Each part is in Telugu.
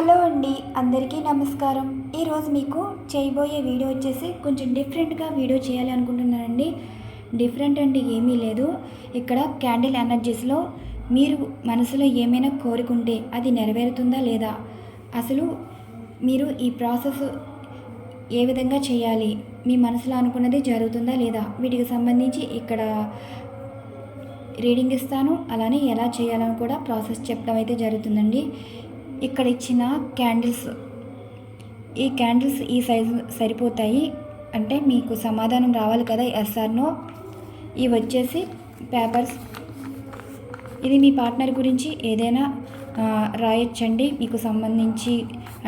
హలో అండి, అందరికీ నమస్కారం. ఈరోజు మీకు చేయబోయే వీడియో వచ్చేసి కొంచెం డిఫరెంట్గా వీడియో చేయాలి అనుకుంటున్నానండి. డిఫరెంట్ అంటే ఏమీ లేదు. ఇక్కడ క్యాండిల్ ఎనర్జీస్లో మీరు మనసులో ఏమైనా కోరుకుంటే అది నెరవేరుతుందా లేదా, అసలు మీరు ఈ ప్రాసెస్ ఏ విధంగా చేయాలి, మీ మనసులో అనుకున్నది జరుగుతుందా లేదా, వీటికి సంబంధించి ఇక్కడ రీడింగ్ ఇస్తాను. అలానే ఎలా చేయాలని కూడా ప్రాసెస్ చెప్పడం అయితే జరుగుతుందండి. ఇక్కడ ఇచ్చిన క్యాండిల్స్, ఈ క్యాండిల్స్ ఈ సైజు సరిపోతాయి అంటే మీకు సమాధానం రావాలి కదా, ఎస్ ఆర్ నో. ఇవి వచ్చేసి పేపర్స్. ఇది మీ పార్ట్నర్ గురించి ఏదైనా రాయొచ్చండి మీకు సంబంధించి.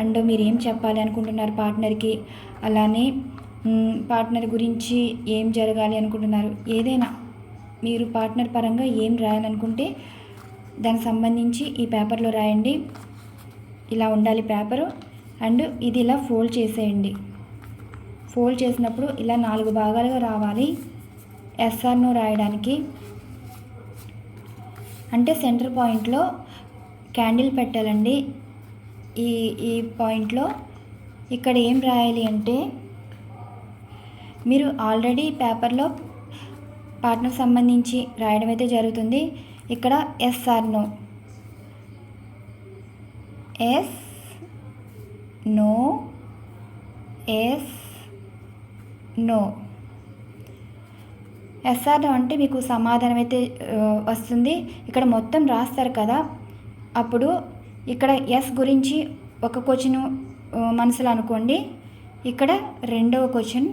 అండ్ మీరు ఏం చెప్పాలి అనుకుంటున్నారు పార్ట్నర్కి, అలానే పార్ట్నర్ గురించి ఏం జరగాలి అనుకుంటున్నారు, ఏదైనా మీరు పార్ట్నర్ పరంగా ఏం రాయాలనుకుంటే దానికి సంబంధించి ఈ పేపర్లో రాయండి. ఇలా ఉండాలి పేపరు. అండ్ ఇది ఇలా ఫోల్డ్ చేసేయండి. ఫోల్డ్ చేసినప్పుడు ఇలా 4 భాగాలుగా రావాలి ఎస్ఆర్ను రాయడానికి. అంటే సెంటర్ పాయింట్లో క్యాండిల్ పెట్టాలండి. ఈ పాయింట్లో ఇక్కడ ఏం రాయాలి అంటే, మీరు ఆల్రెడీ పేపర్లో పార్ట్నర్ సంబంధించి రాయడం అయితే జరుగుతుంది. ఇక్కడ yes or no, yes no, yes no. Yes or no అంటే మీకు సమాధానం అయితే వస్తుంది. ఇక్కడ మొత్తం రాస్తారు కదా, అప్పుడు ఇక్కడ ఎస్ గురించి ఒక క్వశ్చన్ మనసులో అనుకోండి, ఇక్కడ 2వ క్వశ్చన్,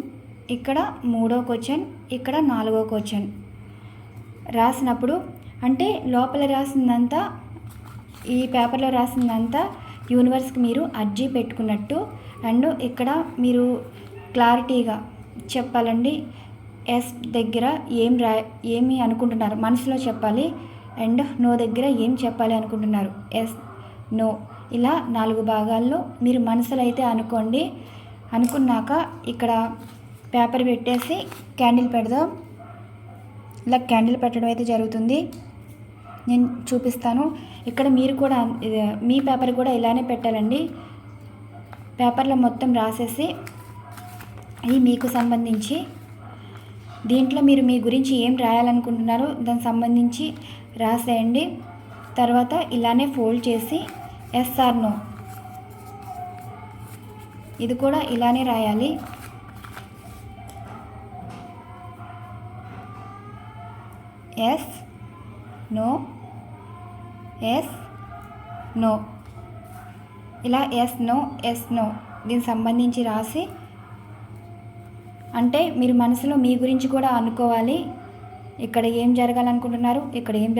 ఇక్కడ 3వ క్వశ్చన్, ఇక్కడ 4వ క్వశ్చన్ రాసినప్పుడు, అంటే లోపల రాసిందంతా, ఈ పేపర్లో రాసిందంతా యూనివర్స్కి మీరు అర్జీ పెట్టుకున్నట్టు. అండ్ ఇక్కడ మీరు క్లారిటీగా చెప్పాలండి. ఎస్ దగ్గర ఏమి అనుకుంటున్నారు మనసులో చెప్పాలి. అండ్ నో దగ్గర ఏం చెప్పాలి అనుకుంటున్నారు, ఎస్ నో. ఇలా 4 భాగాల్లో మీరు మనసులో అయితే అనుకోండి. అనుకున్నాక ఇక్కడ పేపర్ పెట్టేసి క్యాండిల్ పెడదాం. ఇలా క్యాండిల్ పెట్టడం అయితే జరుగుతుంది. నేను చూపిస్తాను. ఇక్కడ మీరు కూడా మీ పేపర్ కూడా ఇలానే పెట్టాలండి. పేపర్లో మొత్తం రాసేసి ఇది మీకు సంబంధించి, దీంట్లో మీరు మీ గురించి ఏం రాయాలనుకుంటున్నారో దానికి సంబంధించి రాసేయండి. తర్వాత ఇలానే ఫోల్డ్ చేసి ఎస్ ఆర్ నో, ఇది కూడా ఇలానే రాయాలి. Yes no, yes no. ఇలా ఎస్ నో, ఎస్ నో దీనికి సంబంధించి రాసి, అంటే మీరు మనసులో మీ గురించి కూడా అనుకోవాలి. ఇక్కడ ఏం జరగాలనుకుంటున్నారు, ఇక్కడ ఏం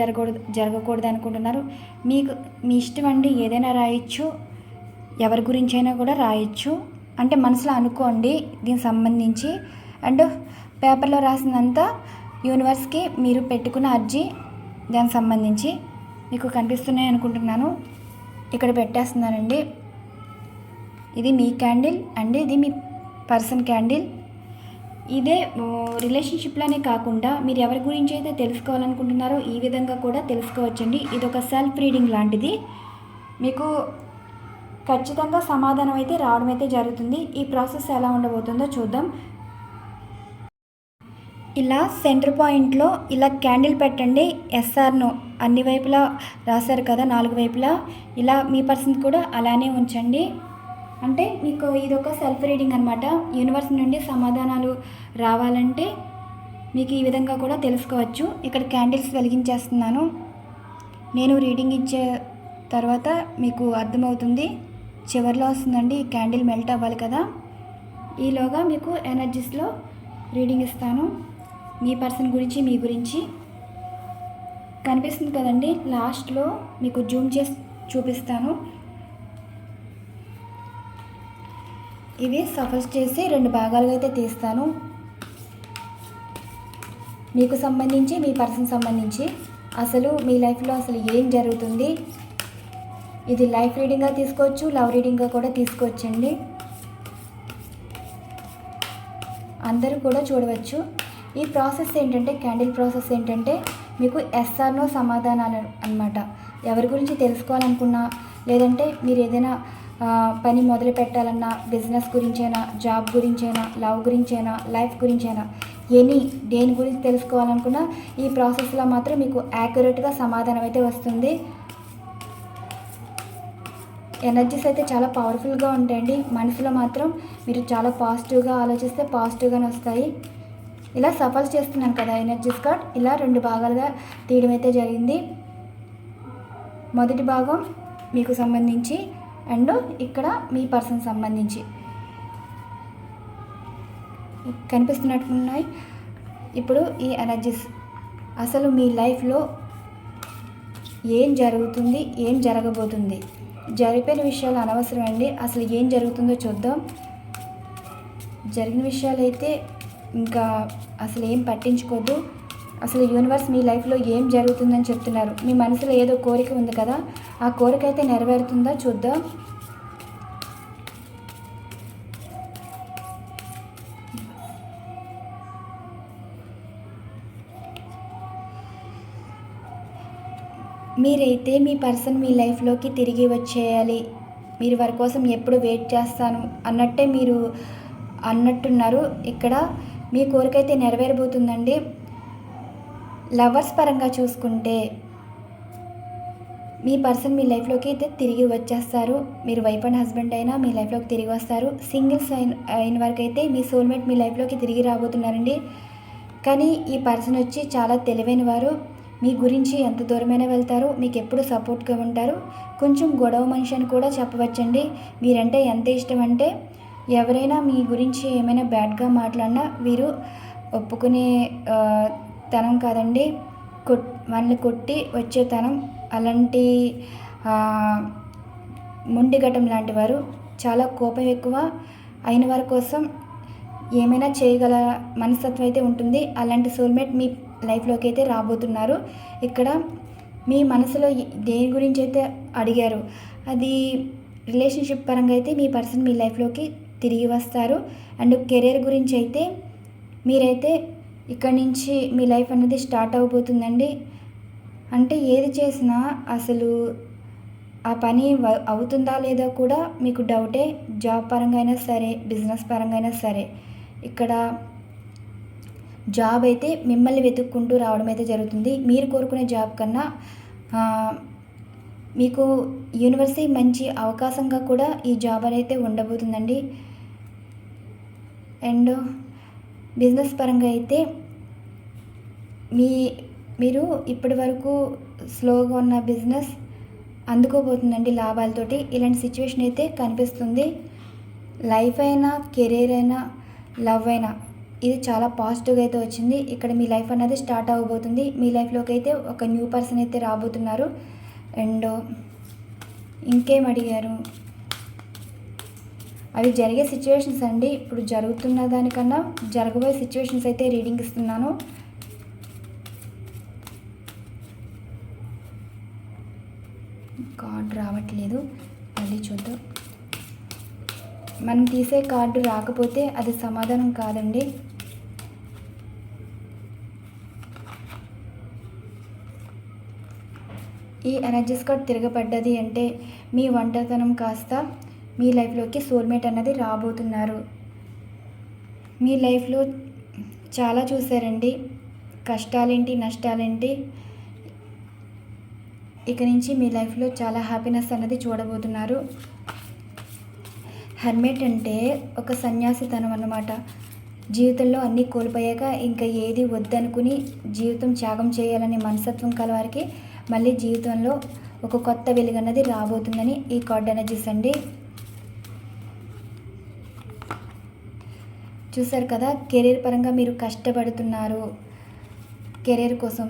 జరగకూడదు అనుకుంటున్నారు, మీకు మీ ఇష్టం అండి. ఏదైనా రాయొచ్చు, ఎవరి గురించి అయినా కూడా రాయొచ్చు. అంటే మనసులో అనుకోండి దీనికి సంబంధించి. అండ్ పేపర్లో రాసిందంతా యూనివర్స్కి మీరు పెట్టుకున్న అర్జీ, దానికి సంబంధించి మీకు కనిపిస్తున్నాయి అనుకుంటున్నాను. ఇక్కడ పెట్టేస్తున్నానండి. ఇది మీ క్యాండిల్ అండ్ ఇది మీ పర్సన్ క్యాండిల్. ఇదే రిలేషన్షిప్లోనే కాకుండా మీరు ఎవరి గురించి అయితే తెలుసుకోవాలనుకుంటున్నారో ఈ విధంగా కూడా తెలుసుకోవచ్చండి. ఇది ఒక సెల్ఫ్ రీడింగ్ లాంటిది. మీకు ఖచ్చితంగా సమాధానం అయితే రావడం అయితే జరుగుతుంది. ఈ ప్రాసెస్ ఎలా ఉండబోతుందో చూద్దాం. ఇలా సెంటర్ పాయింట్లో ఇలా క్యాండిల్ పెట్టండి. ఎస్ఆర్ నో అన్ని వైపులా రాశారు కదా, 4 వైపులా. ఇలా మీ పర్సన్ కూడా అలానే ఉంచండి. అంటే మీకు ఇది ఒక సెల్ఫ్ రీడింగ్ అనమాట. యూనివర్స్ నుండి సమాధానాలు రావాలంటే మీకు ఈ విధంగా కూడా తెలుసుకోవచ్చు. ఇక్కడ క్యాండిల్స్ వెలిగించేస్తున్నాను. నేను రీడింగ్ ఇచ్చే తర్వాత మీకు అర్థమవుతుంది. చివరిలో వస్తుందండి, ఈ క్యాండిల్ మెల్ట్ అవ్వాలి కదా. ఈలోగా మీకు ఎనర్జీస్లో రీడింగ్ ఇస్తాను. మీ పర్సన్ గురించి, మీ గురించి కనిపిస్తుంది కదండి. లాస్ట్లో మీకు జూమ్ చేసి చూపిస్తాను. ఇవి సఫల్ చేసి 2 భాగాలుగా అయితే తీస్తాను. మీకు సంబంధించి, మీ పర్సన్ సంబంధించి అసలు మీ లైఫ్లో అసలు ఏం జరుగుతుంది. ఇది లైఫ్ రీడింగ్గా తీసుకోవచ్చు, లవ్ రీడింగ్గా కూడా తీసుకోవచ్చండి. అందరూ కూడా చూడవచ్చు. ఈ ప్రాసెస్ ఏంటంటే, క్యాండిల్ ప్రాసెస్ ఏంటంటే మీకు ఎస్ఆర్ నో సమాధానాలు అన్నమాట. ఎవరి గురించి తెలుసుకోవాలనుకున్నా, లేదంటే మీరు ఏదైనా పని మొదలు పెట్టాలన్నా, బిజినెస్ గురించైనా, జాబ్ గురించైనా, లవ్ గురించైనా, లైఫ్ గురించైనా, దేని గురించి తెలుసుకోవాలనుకున్నా ఈ ప్రాసెస్లో మాత్రం మీకు యాక్యురేట్గా సమాధానం అయితే వస్తుంది. ఎనర్జీస్ అయితే చాలా పవర్ఫుల్గా ఉంటాయండి. మనసులో మాత్రం మీరు చాలా పాజిటివ్గా ఆలోచిస్తే పాజిటివ్గానే వస్తాయి. ఇలా సఫల్ చేస్తున్నాను కదా ఎనర్జీస్ కార్డ్, ఇలా 2 భాగాలుగా తీయడం అయితే జరిగింది. మొదటి భాగం మీకు సంబంధించి అండ్ ఇక్కడ మీ పర్సన్ సంబంధించి కనిపిస్తున్నట్టున్నాయి. ఇప్పుడు ఈ ఎనర్జీస్ అసలు మీ లైఫ్లో ఏం జరుగుతుంది, ఏం జరగబోతుంది, జరిపిన విషయాలు అనవసరం అండి. అసలు ఏం జరుగుతుందో చూద్దాం. జరిగిన విషయాలు అయితే ఇంకా అసలు ఏం పట్టించుకోవద్దు. అసలు యూనివర్స్ మీ లైఫ్లో ఏం జరుగుతుందని చెప్తున్నారు. మీ మనసులో ఏదో కోరిక ఉంది కదా, ఆ కోరిక అయితే నెరవేరుతుందా చూద్దాం. మీరైతే మీ పర్సన్ మీ లైఫ్లోకి తిరిగి వచ్చేయాలి, మీరు వారి కోసం ఎప్పుడు వెయిట్ చేస్తాను అన్నట్టే మీరు అన్నట్టున్నారు. ఇక్కడ మీ కోరిక అయితే నెరవేరబోతుందండి. లవర్స్ పరంగా చూసుకుంటే మీ పర్సన్ మీ లైఫ్లోకి అయితే తిరిగి వచ్చేస్తారు. మీరు వైఫ్ అండ్ హస్బెండ్ అయినా మీ లైఫ్లోకి తిరిగి వస్తారు. సింగిల్స్ అయిన వరకు అయితే మీ సోల్మేట్ మీ లైఫ్లోకి తిరిగి రాబోతున్నారండి. కానీ ఈ పర్సన్ వచ్చి చాలా తెలివైన వారు. మీ గురించి ఎంత దూరమైనా వెళ్తారు, మీకు ఎప్పుడు సపోర్ట్గా ఉంటారు. కొంచెం గొడవ మనిషి అని కూడా చెప్పవచ్చండి. మీరంటే ఎంత ఇష్టం అంటే ఎవరైనా మీ గురించి ఏమైనా బ్యాడ్గా మాట్లాడినా వీరు ఒప్పుకునే తనం కాదండి, వాళ్ళని కొట్టి వచ్చే తనం. అలాంటి మొండిఘటం లాంటి వారు, చాలా కోపం ఎక్కువ, అయిన వారి కోసం ఏమైనా చేయగల మనస్తత్వం అయితే ఉంటుంది. అలాంటి సోల్మేట్ మీ లైఫ్లోకి అయితే రాబోతున్నారు. ఇక్కడ మీ మనసులో దేని గురించి అయితే అడిగారు అది రిలేషన్షిప్ పరంగా అయితే మీ పర్సన్ మీ లైఫ్లోకి తిరిగి వస్తారు. అండ్ కెరీర్ గురించి అయితే మీరైతే ఇక్కడి నుంచి మీ లైఫ్ అనేది స్టార్ట్ అవబోతుందండి. అంటే ఏది చేసినా అసలు ఆ పని అవుతుందా లేదా కూడా మీకు డౌటే. జాబ్ పరంగా అయినా సరే, బిజినెస్ పరంగా అయినా సరే, ఇక్కడ జాబ్ అయితే మిమ్మల్ని వెతుక్కుంటూ రావడం అయితే జరుగుతుంది. మీరు కోరుకునే జాబ్ కన్నా మీకు యూనివర్సే మంచి అవకాశంగా కూడా ఈ జాబ్ అయితే ఉండబోతుందండి. అండ్ బిజినెస్ పరంగా అయితే మీరు ఇప్పటి వరకు స్లోగా ఉన్న బిజినెస్ అందుకోబోతుందండి లాభాలతోటి. ఇలాంటి సిచ్యువేషన్ అయితే కనిపిస్తుంది. లైఫ్ అయినా, కెరీర్ అయినా, లవ్ అయినా ఇది చాలా పాజిటివ్గా అయితే వచ్చింది. ఇక్కడ మీ లైఫ్ అనేది స్టార్ట్ అవ్వబోతుంది. మీ లైఫ్లోకి అయితే ఒక న్యూ పర్సన్ అయితే రాబోతున్నారు. అండ్ ఇంకేం అడిగారు, అవి జరిగే సిచ్యువేషన్స్ అండి. ఇప్పుడు జరుగుతున్న దానికన్నా జరగబోయే సిచ్యువేషన్స్ అయితే రీడింగ్ ఇస్తున్నాను. కార్డు రావట్లేదు, మళ్ళీ చూద్దాం. మనం తీసే కార్డు రాకపోతే అది సమాధానం కాదండి. ఈ ఎనర్జీస్ కార్డ్ తిరగబడ్డది అంటే మీ ఒంటరితనం కాస్త మీ లైఫ్లోకి సోల్మేట్ అన్నది రాబోతున్నారు. మీ లైఫ్లో చాలా చూసారండి, కష్టాలేంటి, నష్టాలేంటి. ఇక నుంచి మీ లైఫ్లో చాలా హ్యాపీనెస్ అన్నది చూడబోతున్నారు. హెర్మెట్ అంటే ఒక సన్యాసితనం అన్నమాట. జీవితంలో అన్నీ కోల్పోయాక ఇంకా ఏది వద్దనుకుని జీవితం త్యాగం చేయాలనే మనస్తత్వం కలవారికి మళ్ళీ జీవితంలో ఒక కొత్త వెలుగు అన్నది రాబోతుందని ఈ కార్డ్ ఎనర్జీస్ అండి. చూసారు కదా, కెరీర్ పరంగా మీరు కష్టపడుతున్నారు. కెరీర్ కోసం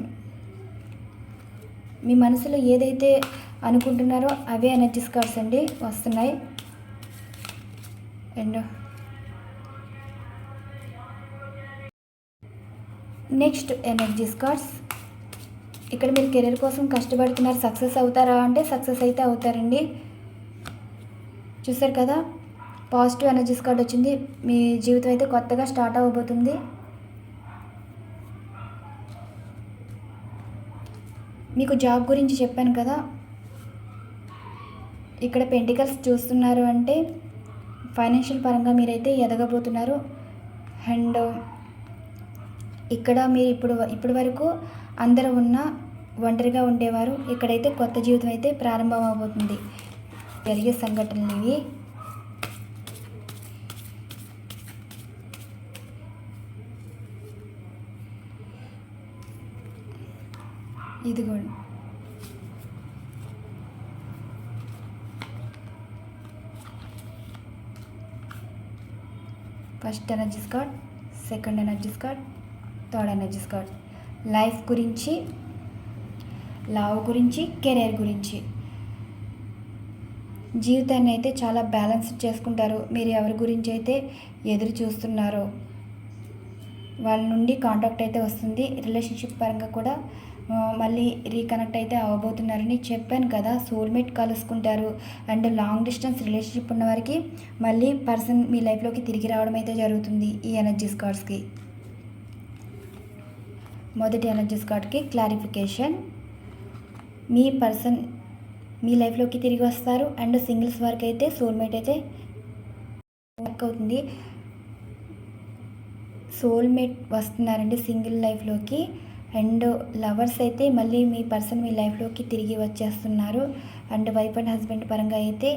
మీ మనసులో ఏదైతే అనుకుంటున్నారో అవే ఎనర్జీస్ కార్డ్స్ అండి వస్తున్నాయి. అండ్ నెక్స్ట్ ఎనర్జీస్ కార్డ్స్, ఇక్కడ మీరు కెరీర్ కోసం కష్టపడుతున్నారు, సక్సెస్ అవుతారా అంటే సక్సెస్ అయితే అవుతారండి. చూసారు కదా, పాజిటివ్ ఎనర్జీస్ కార్డ్ వచ్చింది. మీ జీవితం అయితే కొత్తగా స్టార్ట్ అవ్వబోతుంది. మీకు జాబ్ గురించి చెప్పాను కదా, ఇక్కడ పెంటికల్స్ చూస్తున్నారు అంటే ఫైనాన్షియల్ పరంగా మీరైతే ఎదగబోతున్నారు. అండ్ ఇక్కడ మీరు ఇప్పటి వరకు అందరూ ఉన్న ఒంటరిగా ఉండేవారు, ఇక్కడైతే కొత్త జీవితం అయితే ప్రారంభం అవబోతుంది. జరిగే సంఘటనలు ఇవి. ఇదిగోండి, first energies card, second energies card, third energies card. Life గురించి, లవ్ గురించి, కెరీర్ గురించి. జీవితాన్ని అయితే చాలా బ్యాలెన్స్ చేసుకుంటారు. మీరు ఎవరి గురించి అయితే ఎదురు చూస్తున్నారో వాళ్ళ నుండి కాంటాక్ట్ అయితే వస్తుంది. రిలేషన్షిప్ పరంగా కూడా మళ్ళీ రీకనెక్ట్ అయితే అవ్వబోతున్నారని చెప్పాను కదా. సోల్మేట్ కలుసుకుంటారు. అండ్ లాంగ్ డిస్టెన్స్ రిలేషన్షిప్ ఉన్న వారికి మళ్ళీ పర్సన్ మీ లైఫ్లోకి తిరిగి రావడం అయితే జరుగుతుంది ఈ ఎనర్జీస్ కార్డ్స్కి. మొదటి ఎనర్జీస్ కార్డ్కి క్లారిఫికేషన్. మీ పర్సన్ మీ లైఫ్లోకి తిరిగి వస్తారు. అండ్ సింగిల్స్ వరకు అయితే సోల్మేట్ అయితే వర్క్ అవుతుంది. సోల్మేట్ వస్తున్నారండి సింగిల్ లైఫ్లోకి. అండ్ లవర్స్ అయితే మళ్ళీ మీ పర్సన్ మీ లైఫ్లోకి తిరిగి వచ్చేస్తున్నారు. అండ్ వైఫ్ అండ్ హస్బెండ్ పరంగా అయితే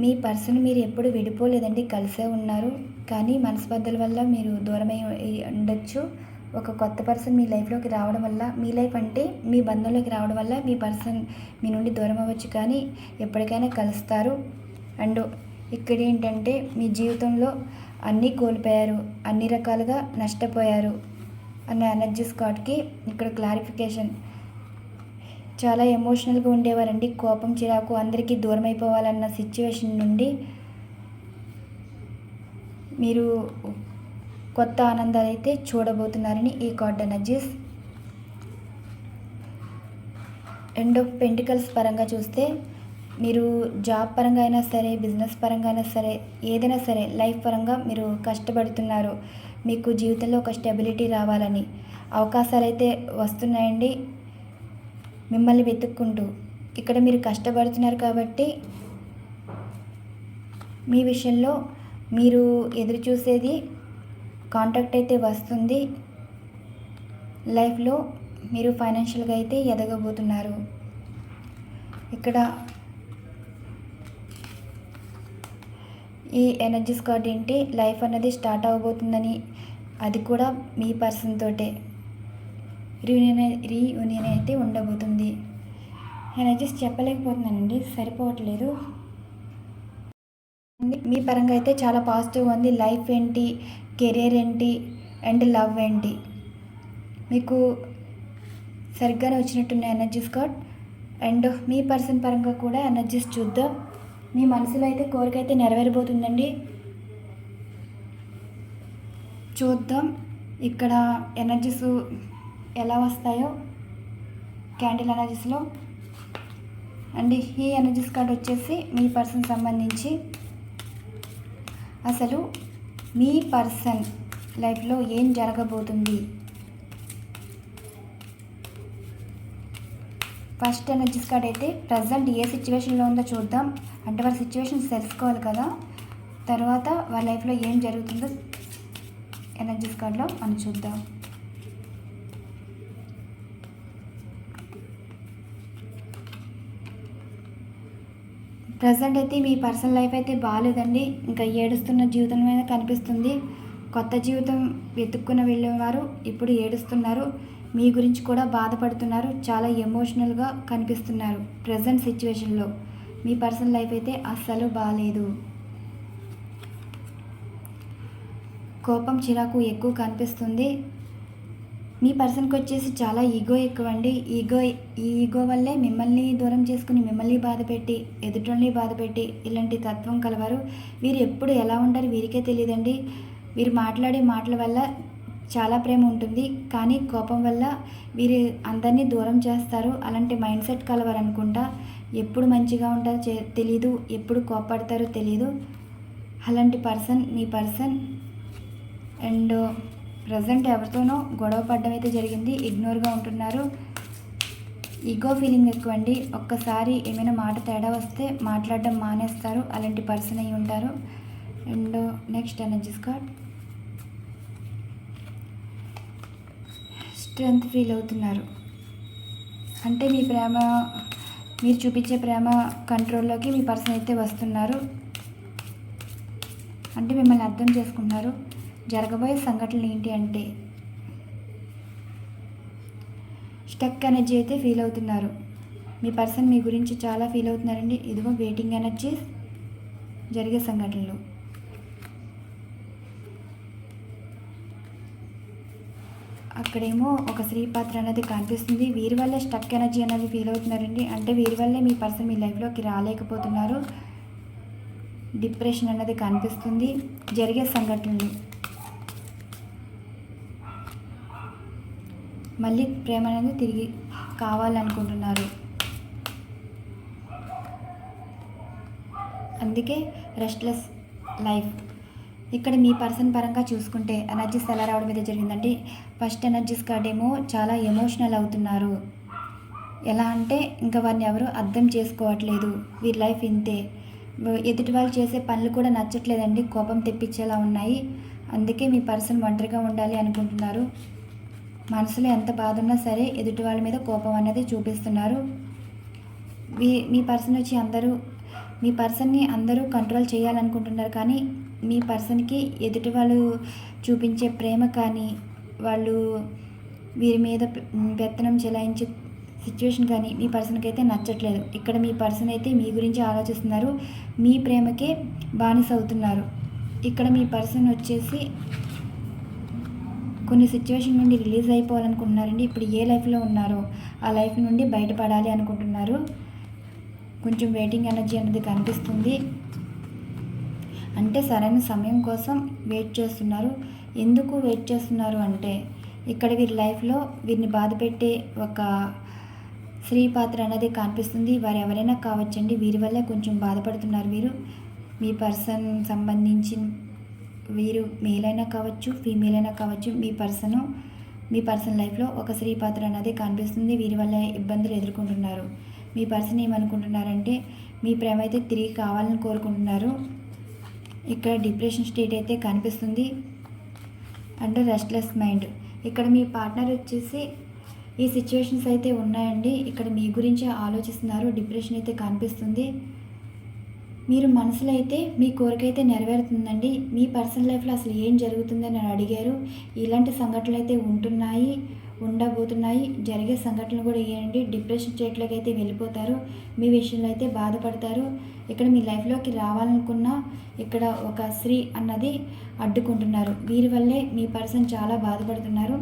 మీ పర్సన్ మీరు ఎప్పుడు విడిపోలేదండి, కలిసే ఉన్నారు. కానీ మనస్పర్ధల వల్ల మీరు దూరమై ఉండొచ్చు. ఒక కొత్త పర్సన్ మీ లైఫ్లోకి రావడం వల్ల, మీ లైఫ్ అంటే మీ బంధంలోకి రావడం వల్ల మీ పర్సన్ మీ నుండి దూరం అవ్వచ్చు, కానీ ఎప్పటికైనా కలుస్తారు. అండ్ ఇక్కడ ఏంటంటే మీ జీవితంలో అన్నీ కోల్పోయారు, అన్ని రకాలుగా నష్టపోయారు అన్న ఎనర్జీస్ కార్డ్కి ఇక్కడ క్లారిఫికేషన్. చాలా ఎమోషనల్గా ఉండేవారండి. కోపం, చిరాకు, అందరికీ దూరం అయిపోవాలన్న సిచ్యువేషన్ నుండి మీరు కొత్త ఆనందాలు అయితే చూడబోతున్నారని ఈ card energies. End of pentacles పరంగా చూస్తే మీరు జాబ్ పరంగా అయినా సరే, బిజినెస్ పరంగా అయినా సరే, ఏదైనా సరే లైఫ్ పరంగా మీరు కష్టపడుతున్నారు. మీకు జీవితంలో ఒక స్టెబిలిటీ రావాలని అవకాశాలు అయితే వస్తున్నాయండి మిమ్మల్ని వెతుక్కుంటూ. ఇక్కడ మీరు కష్టపడుతున్నారు కాబట్టి మీ విషయంలో మీరు ఎదురు చూసేది కాంటాక్ట్ అయితే వస్తుంది. లైఫ్లో మీరు ఫైనాన్షియల్గా అయితే ఎదగబోతున్నారు. ఇక్కడ ఈ ఎనర్జీస్ కార్డ్ ఏంటి, లైఫ్ అనేది స్టార్ట్ అవ్వబోతుందని, అది కూడా మీ పర్సన్ తోటే రీయూనియన్ అయితే ఉండబోతుంది. ఎనర్జీస్ చెప్పలేకపోతున్నానండి, సరిపోవట్లేదు. మీ పరంగా అయితే చాలా పాజిటివ్గా ఉంది. లైఫ్ ఏంటి, కెరీర్ ఏంటి, అండ్ లవ్ ఏంటి, మీకు సరిగ్గానే వచ్చినట్టున్న ఎనర్జీస్ కార్డ్. అండ్ మీ పర్సన్ పరంగా కూడా ఎనర్జీస్ చూద్దాం. మీ మనసులో అయితే కోరిక అయితే నెరవేరబోతుందండి. చూద్దాం ఇక్కడ ఎనర్జీస్ ఎలా వస్తాయో క్యాండిల్ ఎనర్జీస్లో. అండ్ ఈ ఎనర్జీస్ కార్డ్ వచ్చేసి మీ పర్సన్ సంబంధించి అసలు మీ పర్సన్ లైఫ్లో ఏం జరగబోతుంది. ఫస్ట్ ఎనర్జీస్ కార్డ్ అయితే ప్రజెంట్ ఏ సిచ్యువేషన్లో ఉందో చూద్దాం. అంటే వారి సిచ్యువేషన్స్ తెలుసుకోవాలి కదా, తర్వాత వారి లైఫ్లో ఏం జరుగుతుందో ఎనర్జీస్ కార్డ్లో మనం చూద్దాం. ప్రజెంట్ అయితే మీ పర్సనల్ లైఫ్ అయితే బాగాలేదండి. ఇంకా ఏడుస్తున్న జీవితం మీద కనిపిస్తుంది. కొత్త జీవితం వెతుక్కుని వెళ్ళేవారు ఇప్పుడు ఏడుస్తున్నారు. మీ గురించి కూడా బాధపడుతున్నారు. చాలా ఎమోషనల్గా కనిపిస్తున్నారు. ప్రజెంట్ సిచ్యువేషన్లో మీ పర్సనల్ లైఫ్ అయితే అస్సలు బాగాలేదు. కోపం, చిరాకు ఎక్కువ కనిపిస్తుంది. మీ పర్సన్కి వచ్చేసి చాలా ఈగో ఎక్కువ అండి. ఈ ఈగో వల్లే మిమ్మల్ని దూరం చేసుకుని, మిమ్మల్ని బాధపెట్టి, ఎదుటోళ్ళని బాధపెట్టి ఇలాంటి తత్వం కలవారు. వీరు ఎప్పుడు ఎలా ఉంటారు వీరికే తెలియదండి. వీరు మాట్లాడే మాటల వల్ల చాలా ప్రేమ ఉంటుంది, కానీ కోపం వల్ల వీరు అందరినీ దూరం చేస్తారు. అలాంటి మైండ్ సెట్ కలవారు అనుకుంటా. ఎప్పుడు మంచిగా ఉంటారో తెలీదు, ఎప్పుడు కోపడతారో తెలీదు. అలాంటి person me person. And present ఎవరితోనో గొడవ పడడం అయితే జరిగింది. ఇగ్నోర్గా ఉంటున్నారు. ఈగో ఫీలింగ్ ఎక్కువ అండి. ఒక్కసారి ఏమైనా మాట తేడా వస్తే మాట్లాడడం మానేస్తారు. అలాంటి పర్సన్ అయి ఉంటారు. And next energies card, strength feel అవుతున్నారు. అంటే మీ ప్రేమ, మీరు చూపించే ప్రేమ కంట్రోల్లోకి మీ పర్సన్ అయితే వస్తున్నారు. అంటే మిమ్మల్ని అర్థం చేసుకుంటున్నారు. జరగబోయే సంఘటనలు ఏంటి అంటే స్టక్ ఎనర్జీ అయితే ఫీల్ అవుతున్నారు. మీ పర్సన్ మీ గురించి చాలా ఫీల్ అవుతున్నారండి. ఇదిగో వెయిటింగ్ ఎనర్జీస్, జరిగే సంఘటనలు. అక్కడేమో ఒక స్త్రీ పాత్ర అనేది కనిపిస్తుంది. వీరి వల్లే స్టక్ ఎనర్జీ అనేది ఫీల్ అవుతున్నారండి. అంటే వీరి వల్లే మీ పర్సన్ మీ లైఫ్లోకి రాలేకపోతున్నారు. డిప్రెషన్ అనేది కనిపిస్తుంది. జరిగే సంఘటనలు, మళ్ళీ ప్రేమ అనేది తిరిగి కావాలనుకుంటున్నారు. అందుకే రెస్ట్లెస్ లైఫ్. ఇక్కడ మీ పర్సన్ పరంగా చూసుకుంటే ఎనర్జీస్ ఎలా రావడం అయితే జరిగిందంటే, ఫస్ట్ ఎనర్జీస్ కార్డ్ ఏమో చాలా ఎమోషనల్ అవుతున్నారు. ఎలా అంటే ఇంకా వారిని ఎవరు అర్థం చేసుకోవట్లేదు. వీరి లైఫ్ ఇంతే. ఎదుటి వాళ్ళు చేసే పనులు కూడా నచ్చట్లేదండి, కోపం తెప్పించేలా ఉన్నాయి. అందుకే మీ పర్సన్ ఒంటరిగా ఉండాలి అనుకుంటున్నారు. మనసులో ఎంత బాధ ఉన్నా సరే ఎదుటి వాళ్ళ మీద కోపం అనేది చూపిస్తున్నారు. మీ పర్సన్ వచ్చి మీ పర్సన్ని అందరూ కంట్రోల్ చేయాలనుకుంటున్నారు. కానీ మీ పర్సన్కి ఎదుటి వాళ్ళు చూపించే ప్రేమ కానీ, వాళ్ళు వీరి మీద పెత్తనం చెలాయించే సిచ్యువేషన్ కానీ మీ పర్సన్కి అయితే నచ్చట్లేదు. ఇక్కడ మీ పర్సన్ అయితే మీ గురించి ఆలోచిస్తున్నారు. మీ ప్రేమకే బానిస అవుతున్నారు. ఇక్కడ మీ పర్సన్ వచ్చేసి కొన్ని సిచ్యువేషన్ నుండి రిలీజ్ అయిపోవాలనుకుంటున్నారండి. ఇప్పుడు ఏ లైఫ్లో ఉన్నారో ఆ లైఫ్ నుండి బయటపడాలి అనుకుంటున్నారు. కొంచెం వెయిటింగ్ ఎనర్జీ అనేది కనిపిస్తుంది. అంటే సరైన సమయం కోసం వెయిట్ చేస్తున్నారు. ఎందుకు వెయిట్ చేస్తున్నారు అంటే, ఇక్కడ వీరి లైఫ్లో వీరిని బాధ పెట్టే ఒక స్త్రీ పాత్ర అనేది కనిపిస్తుంది. వారు ఎవరైనా కావచ్చండి. వీరి వల్లే కొంచెం బాధపడుతున్నారు వీరు. మీ పర్సన్ సంబంధించిన వీరు మేల్ అయినా కావచ్చు, ఫీమేల్ అయినా కావచ్చు. మీ పర్సన్ లైఫ్లో ఒక స్త్రీ పాత్ర అనేది కనిపిస్తుంది. వీరి వల్ల ఇబ్బందులు ఎదుర్కొంటున్నారు. మీ పర్సన్ ఏమనుకుంటున్నారంటే, మీ ప్రేమ అయితే తిరిగి కావాలని కోరుకుంటున్నారు. ఇక్కడ డిప్రెషన్ స్టేట్ అయితే కనిపిస్తుంది. And restless mind. ఇక్కడ మీ పార్ట్నర్ వచ్చేసి ఈ సిచ్యువేషన్స్ అయితే ఉన్నాయండి. ఇక్కడ మీ గురించి ఆలోచిస్తున్నారు. డిప్రెషన్ అయితే కనిపిస్తుంది. మీరు మనసులో అయితే మీ కోరిక అయితే నెరవేరుతుందండి. మీ పర్సనల్ లైఫ్లో అసలు ఏం జరుగుతుందని అడిగారు. ఇలాంటి సంఘటనలు అయితే ఉండబోతున్నాయి. జరిగే సంఘటనలు కూడా ఏంటి, డిప్రెషన్ స్టేట్లోకి అయితే వెళ్ళిపోతారు. మీ విషయంలో అయితే బాధపడతారు. ఇక్కడ మీ లైఫ్లోకి రావాలనుకున్న ఇక్కడ ఒక స్త్రీ అన్నది అడ్డుకుంటున్నారు. వీరి వల్లే మీ పర్సన్ చాలా బాధపడుతున్నారు.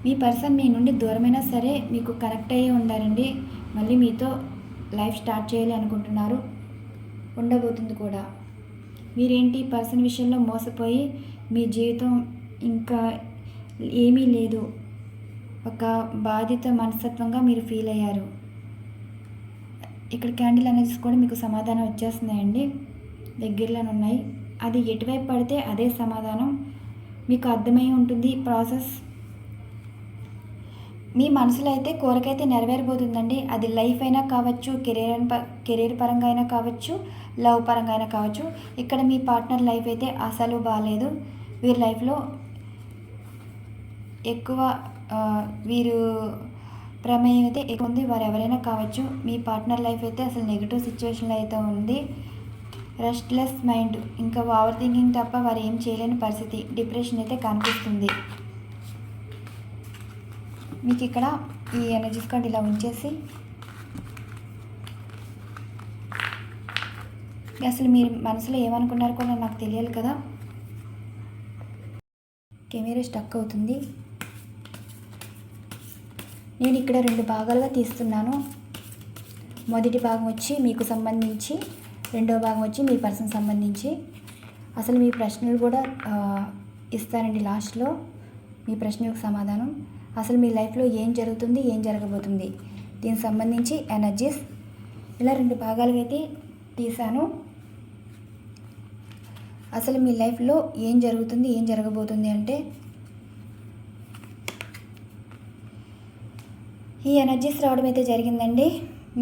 మీ పర్సన్ మీ నుండి దూరమైనా సరే మీకు కనెక్ట్ అయ్యే ఉండాలండి. మళ్ళీ మీతో లైఫ్ స్టార్ట్ చేయాలి అనుకుంటున్నారు. ఉండబోతుంది కూడా. మీరేంటి పర్సన్ విషయంలో మోసపోయి మీ జీవితం ఇంకా ఏమీ లేదు, ఒక బాధిత మనస్తత్వంగా మీరు ఫీల్ అయ్యారు. ఇక్కడ క్యాండిల్ అనేది కూడా మీకు సమాధానం వచ్చేస్తున్నాయండి. దగ్గరలోనే ఉన్నాయి. అది ఎటువైపు పడితే అదే సమాధానం మీకు అర్థమై ఉంటుంది. ప్రాసెస్ మీ మనసులో అయితే కోరికైతే నెరవేరబోతుందండి. అది లైఫ్ అయినా కావచ్చు, కెరీర్ పరంగా అయినా కావచ్చు, లవ్ పరంగా అయినా కావచ్చు. ఇక్కడ మీ పార్ట్నర్ లైఫ్ అయితే అసలు బాగాలేదు. వీరి లైఫ్లో ఎక్కువ వీరు ప్రమేయం అయితే ఎక్కువ ఉంది. వారు ఎవరైనా కావచ్చు. మీ పార్ట్నర్ లైఫ్ అయితే అసలు నెగిటివ్ సిచ్యువేషన్లో అయితే ఉంది. రెస్ట్లెస్ మైండ్, ఇంకా ఓవర్ థింకింగ్ తప్ప వారు ఏం చేయలేని పరిస్థితి. డిప్రెషన్ అయితే కనిపిస్తుంది. మీకు ఇక్కడ ఈ ఎనర్జీస్ కార్డ్ ఇలా ఉంచేసి, అసలు మీరు మనసులో ఏమనుకున్నారు కూడా నాకు తెలియాలి కదా. కెమెరా స్టక్ అవుతుంది. నేను ఇక్కడ 2 భాగాలుగా తీస్తున్నాను. మొదటి భాగం వచ్చి మీకు సంబంధించి, రెండవ భాగం వచ్చి మీ పర్సన్ సంబంధించి. అసలు మీ ప్రశ్నలు కూడా ఇస్తానండి లాస్ట్లో. మీ ప్రశ్నలకు సమాధానం. అసలు మీ లైఫ్లో ఏం జరుగుతుంది, ఏం జరగబోతుంది, దీనికి సంబంధించి ఎనర్జీస్ ఇలా 2 భాగాలుగా అయితే తీసాను. అసలు మీ లైఫ్లో ఏం జరుగుతుంది, ఏం జరగబోతుంది అంటే, ఈ ఎనర్జీస్ రావడం అయితే జరిగిందండి.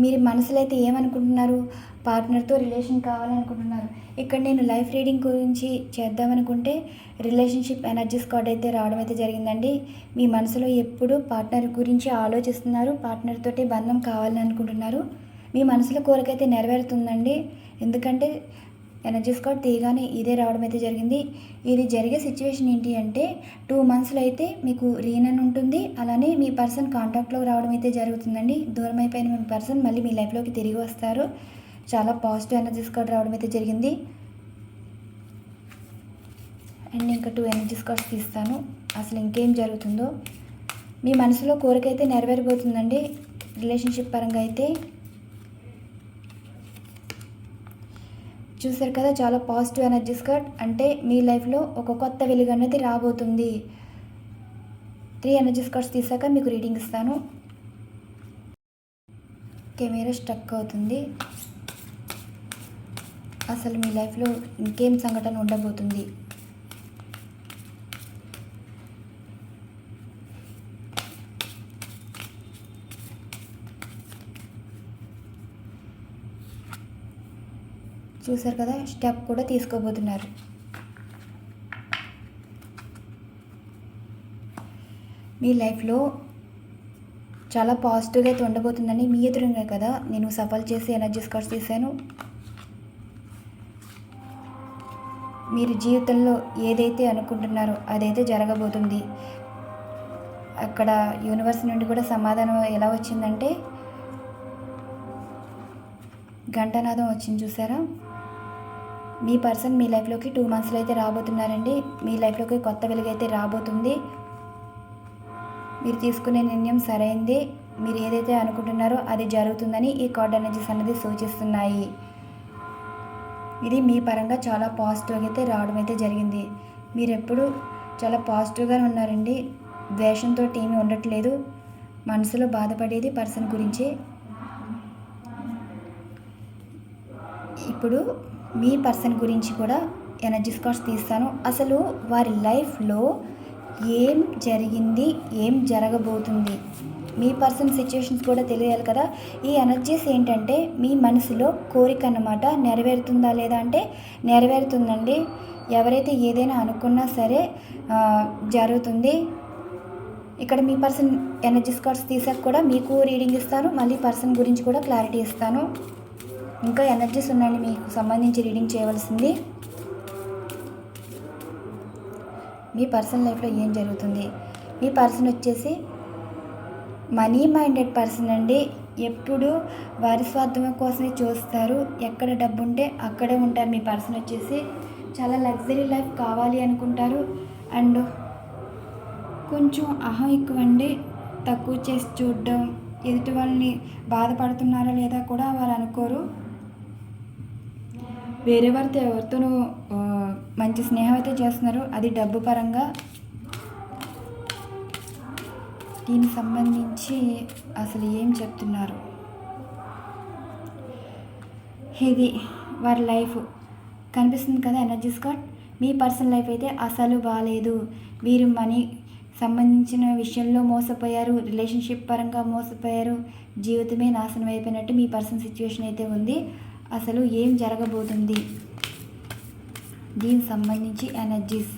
మీరు మనసులో అయితే ఏమనుకుంటున్నారు? పార్ట్నర్తో రిలేషన్ కావాలనుకుంటున్నారు. ఇక్కడ నేను లైఫ్ రీడింగ్ గురించి చేద్దామనుకుంటే రిలేషన్షిప్ ఎనర్జీస్ కార్డ్ అయితే రావడం అయితే జరిగిందండి. మీ మనసులో ఎప్పుడు పార్ట్నర్ గురించి ఆలోచిస్తున్నారు, పార్ట్నర్ తోటి బంధం కావాలని అనుకుంటున్నారు. మీ మనసులో కోరిక అయితే నెరవేరుతుందండి. ఎందుకంటే ఎనర్జీస్ కార్డ్ తీయగానే ఇదే రావడం అయితే జరిగింది. ఇది జరిగే సిచ్యువేషన్ ఏంటి అంటే 2 మంత్స్లో అయితే మీకు రీయూనియన్ ఉంటుంది. అలానే మీ పర్సన్ కాంటాక్ట్లో రావడం అయితే జరుగుతుందండి. దూరం అయిపోయిన మీ పర్సన్ మళ్ళీ మీ లైఫ్లోకి తిరిగి వస్తారు. చాలా పాజిటివ్ ఎనర్జీస్ కార్డ్ రావడం అయితే జరిగింది. అండ్ ఇంకా 2 ఎనర్జీస్ కార్డ్స్ తీస్తాను. అసలు ఇంకేం జరుగుతుందో. మీ మనసులో కోరిక అయితే నెరవేరిపోతుందండి. రిలేషన్షిప్ పరంగా అయితే చూసారు కదా, చాలా పాజిటివ్ ఎనర్జీస్ కార్డ్. అంటే మీ లైఫ్లో ఒక కొత్త వెలుగు అనేది రాబోతుంది. 3 ఎనర్జీస్ కార్డ్స్ తీసాక మీకు రీడింగ్ ఇస్తాను. కెమెరా స్టక్ అవుతుంది. అసలు మీ లైఫ్లో ఇంకేం సంఘటన ఉండబోతుంది? చూసారు కదా, స్టెప్ కూడా తీసుకోబోతున్నారు. మీ లైఫ్లో చాలా పాజిటివ్గా అయితే ఉండబోతుందని మీ ఎదురుగా కదా నేను సఫల్ చేసి ఎనర్జీస్ కార్డ్స్ తీశాను. మీరు జీవితంలో ఏదైతే అనుకుంటున్నారో అదైతే జరగబోతుంది. అక్కడ యూనివర్స్ నుండి కూడా సమాధానం ఎలా వచ్చిందంటే గంటనాదం వచ్చింది. చూసారా, మీ పర్సన్ మీ లైఫ్లోకి 2 మంత్స్లో అయితే రాబోతున్నారండి. మీ లైఫ్లోకి కొత్త వెలుగు అయితే రాబోతుంది. మీరు తీసుకునే నిర్ణయం సరైంది. మీరు ఏదైతే అనుకుంటున్నారో అది జరుగుతుందని ఈ కార్డ్ ఎనర్జీస్ అనేది సూచిస్తున్నాయి. ఇది మీ పరంగా చాలా పాజిటివ్గా అయితే రావడం అయితే జరిగింది. మీరు ఎప్పుడు చాలా పాజిటివ్గా ఉన్నారండి. ద్వేషంతో ఏమీ ఉండట్లేదు. మనసులో బాధపడేది పర్సన్ గురించి. ఇప్పుడు మీ పర్సన్ గురించి కూడా ఎనర్జీస్ కార్డ్స్ తీస్తాను. అసలు వారి లైఫ్లో ఏం జరిగింది, ఏం జరగబోతుంది, మీ పర్సన్ సిచ్యువేషన్స్ కూడా తెలియాలి కదా. ఈ ఎనర్జీస్ ఏంటంటే మీ మనసులో కోరిక అన్నమాట. నెరవేరుతుందా లేదా అంటే నెరవేరుతుందండి. ఎవరైతే ఏదైనా అనుకున్నా సరే జరుగుతుంది. ఇక్కడ మీ పర్సన్ ఎనర్జీస్ కార్డ్స్ తీసాక కూడా మీకు రీడింగ్ ఇస్తాను. మళ్ళీ పర్సన్ గురించి కూడా క్లారిటీ ఇస్తాను. ఇంకా ఎనర్జీస్ ఉన్నాయండి మీకు సంబంధించి రీడింగ్ చేయవలసింది. మీ పర్సన్ లైఫ్లో ఏం జరుగుతుంది? మీ పర్సన్ వచ్చేసి మనీ మైండెడ్ పర్సన్ అండి. ఎప్పుడు వారి స్వార్థం కోసమే చూస్తారు. ఎక్కడ డబ్బు ఉంటే అక్కడే ఉంటారు. మీ పర్సన్ వచ్చేసి చాలా లగ్జరీ లైఫ్ కావాలి అనుకుంటారు. అండ్ కొంచెం అహం ఎక్కువ అండి. తక్కువ చేసి చూడడం, ఎదుటి వాళ్ళని బాధపడుతున్నారా లేదా కూడా వారు అనుకోరు. వేరే వారితో ఎవరితోనూ మంచి స్నేహం అయితే చేస్తున్నారు, అది డబ్బు పరంగా. దీనికి సంబంధించి అసలు ఏం చెప్తున్నారు? ఇది వారి లైఫ్ కనిపిస్తుంది కదా ఎనర్జీస్ కార్డ్. మీ పర్సనల్ లైఫ్ అయితే అసలు బాగాలేదు. వీరు మనీ సంబంధించిన విషయంలో మోసపోయారు, రిలేషన్షిప్ పరంగా మోసపోయారు, జీవితమే నాశనం అయిపోయినట్టు మీ పర్సన్ సిచ్యువేషన్ అయితే ఉంది. అసలు ఏం జరగబోతుంది? దీనికి సంబంధించి ఎనర్జీస్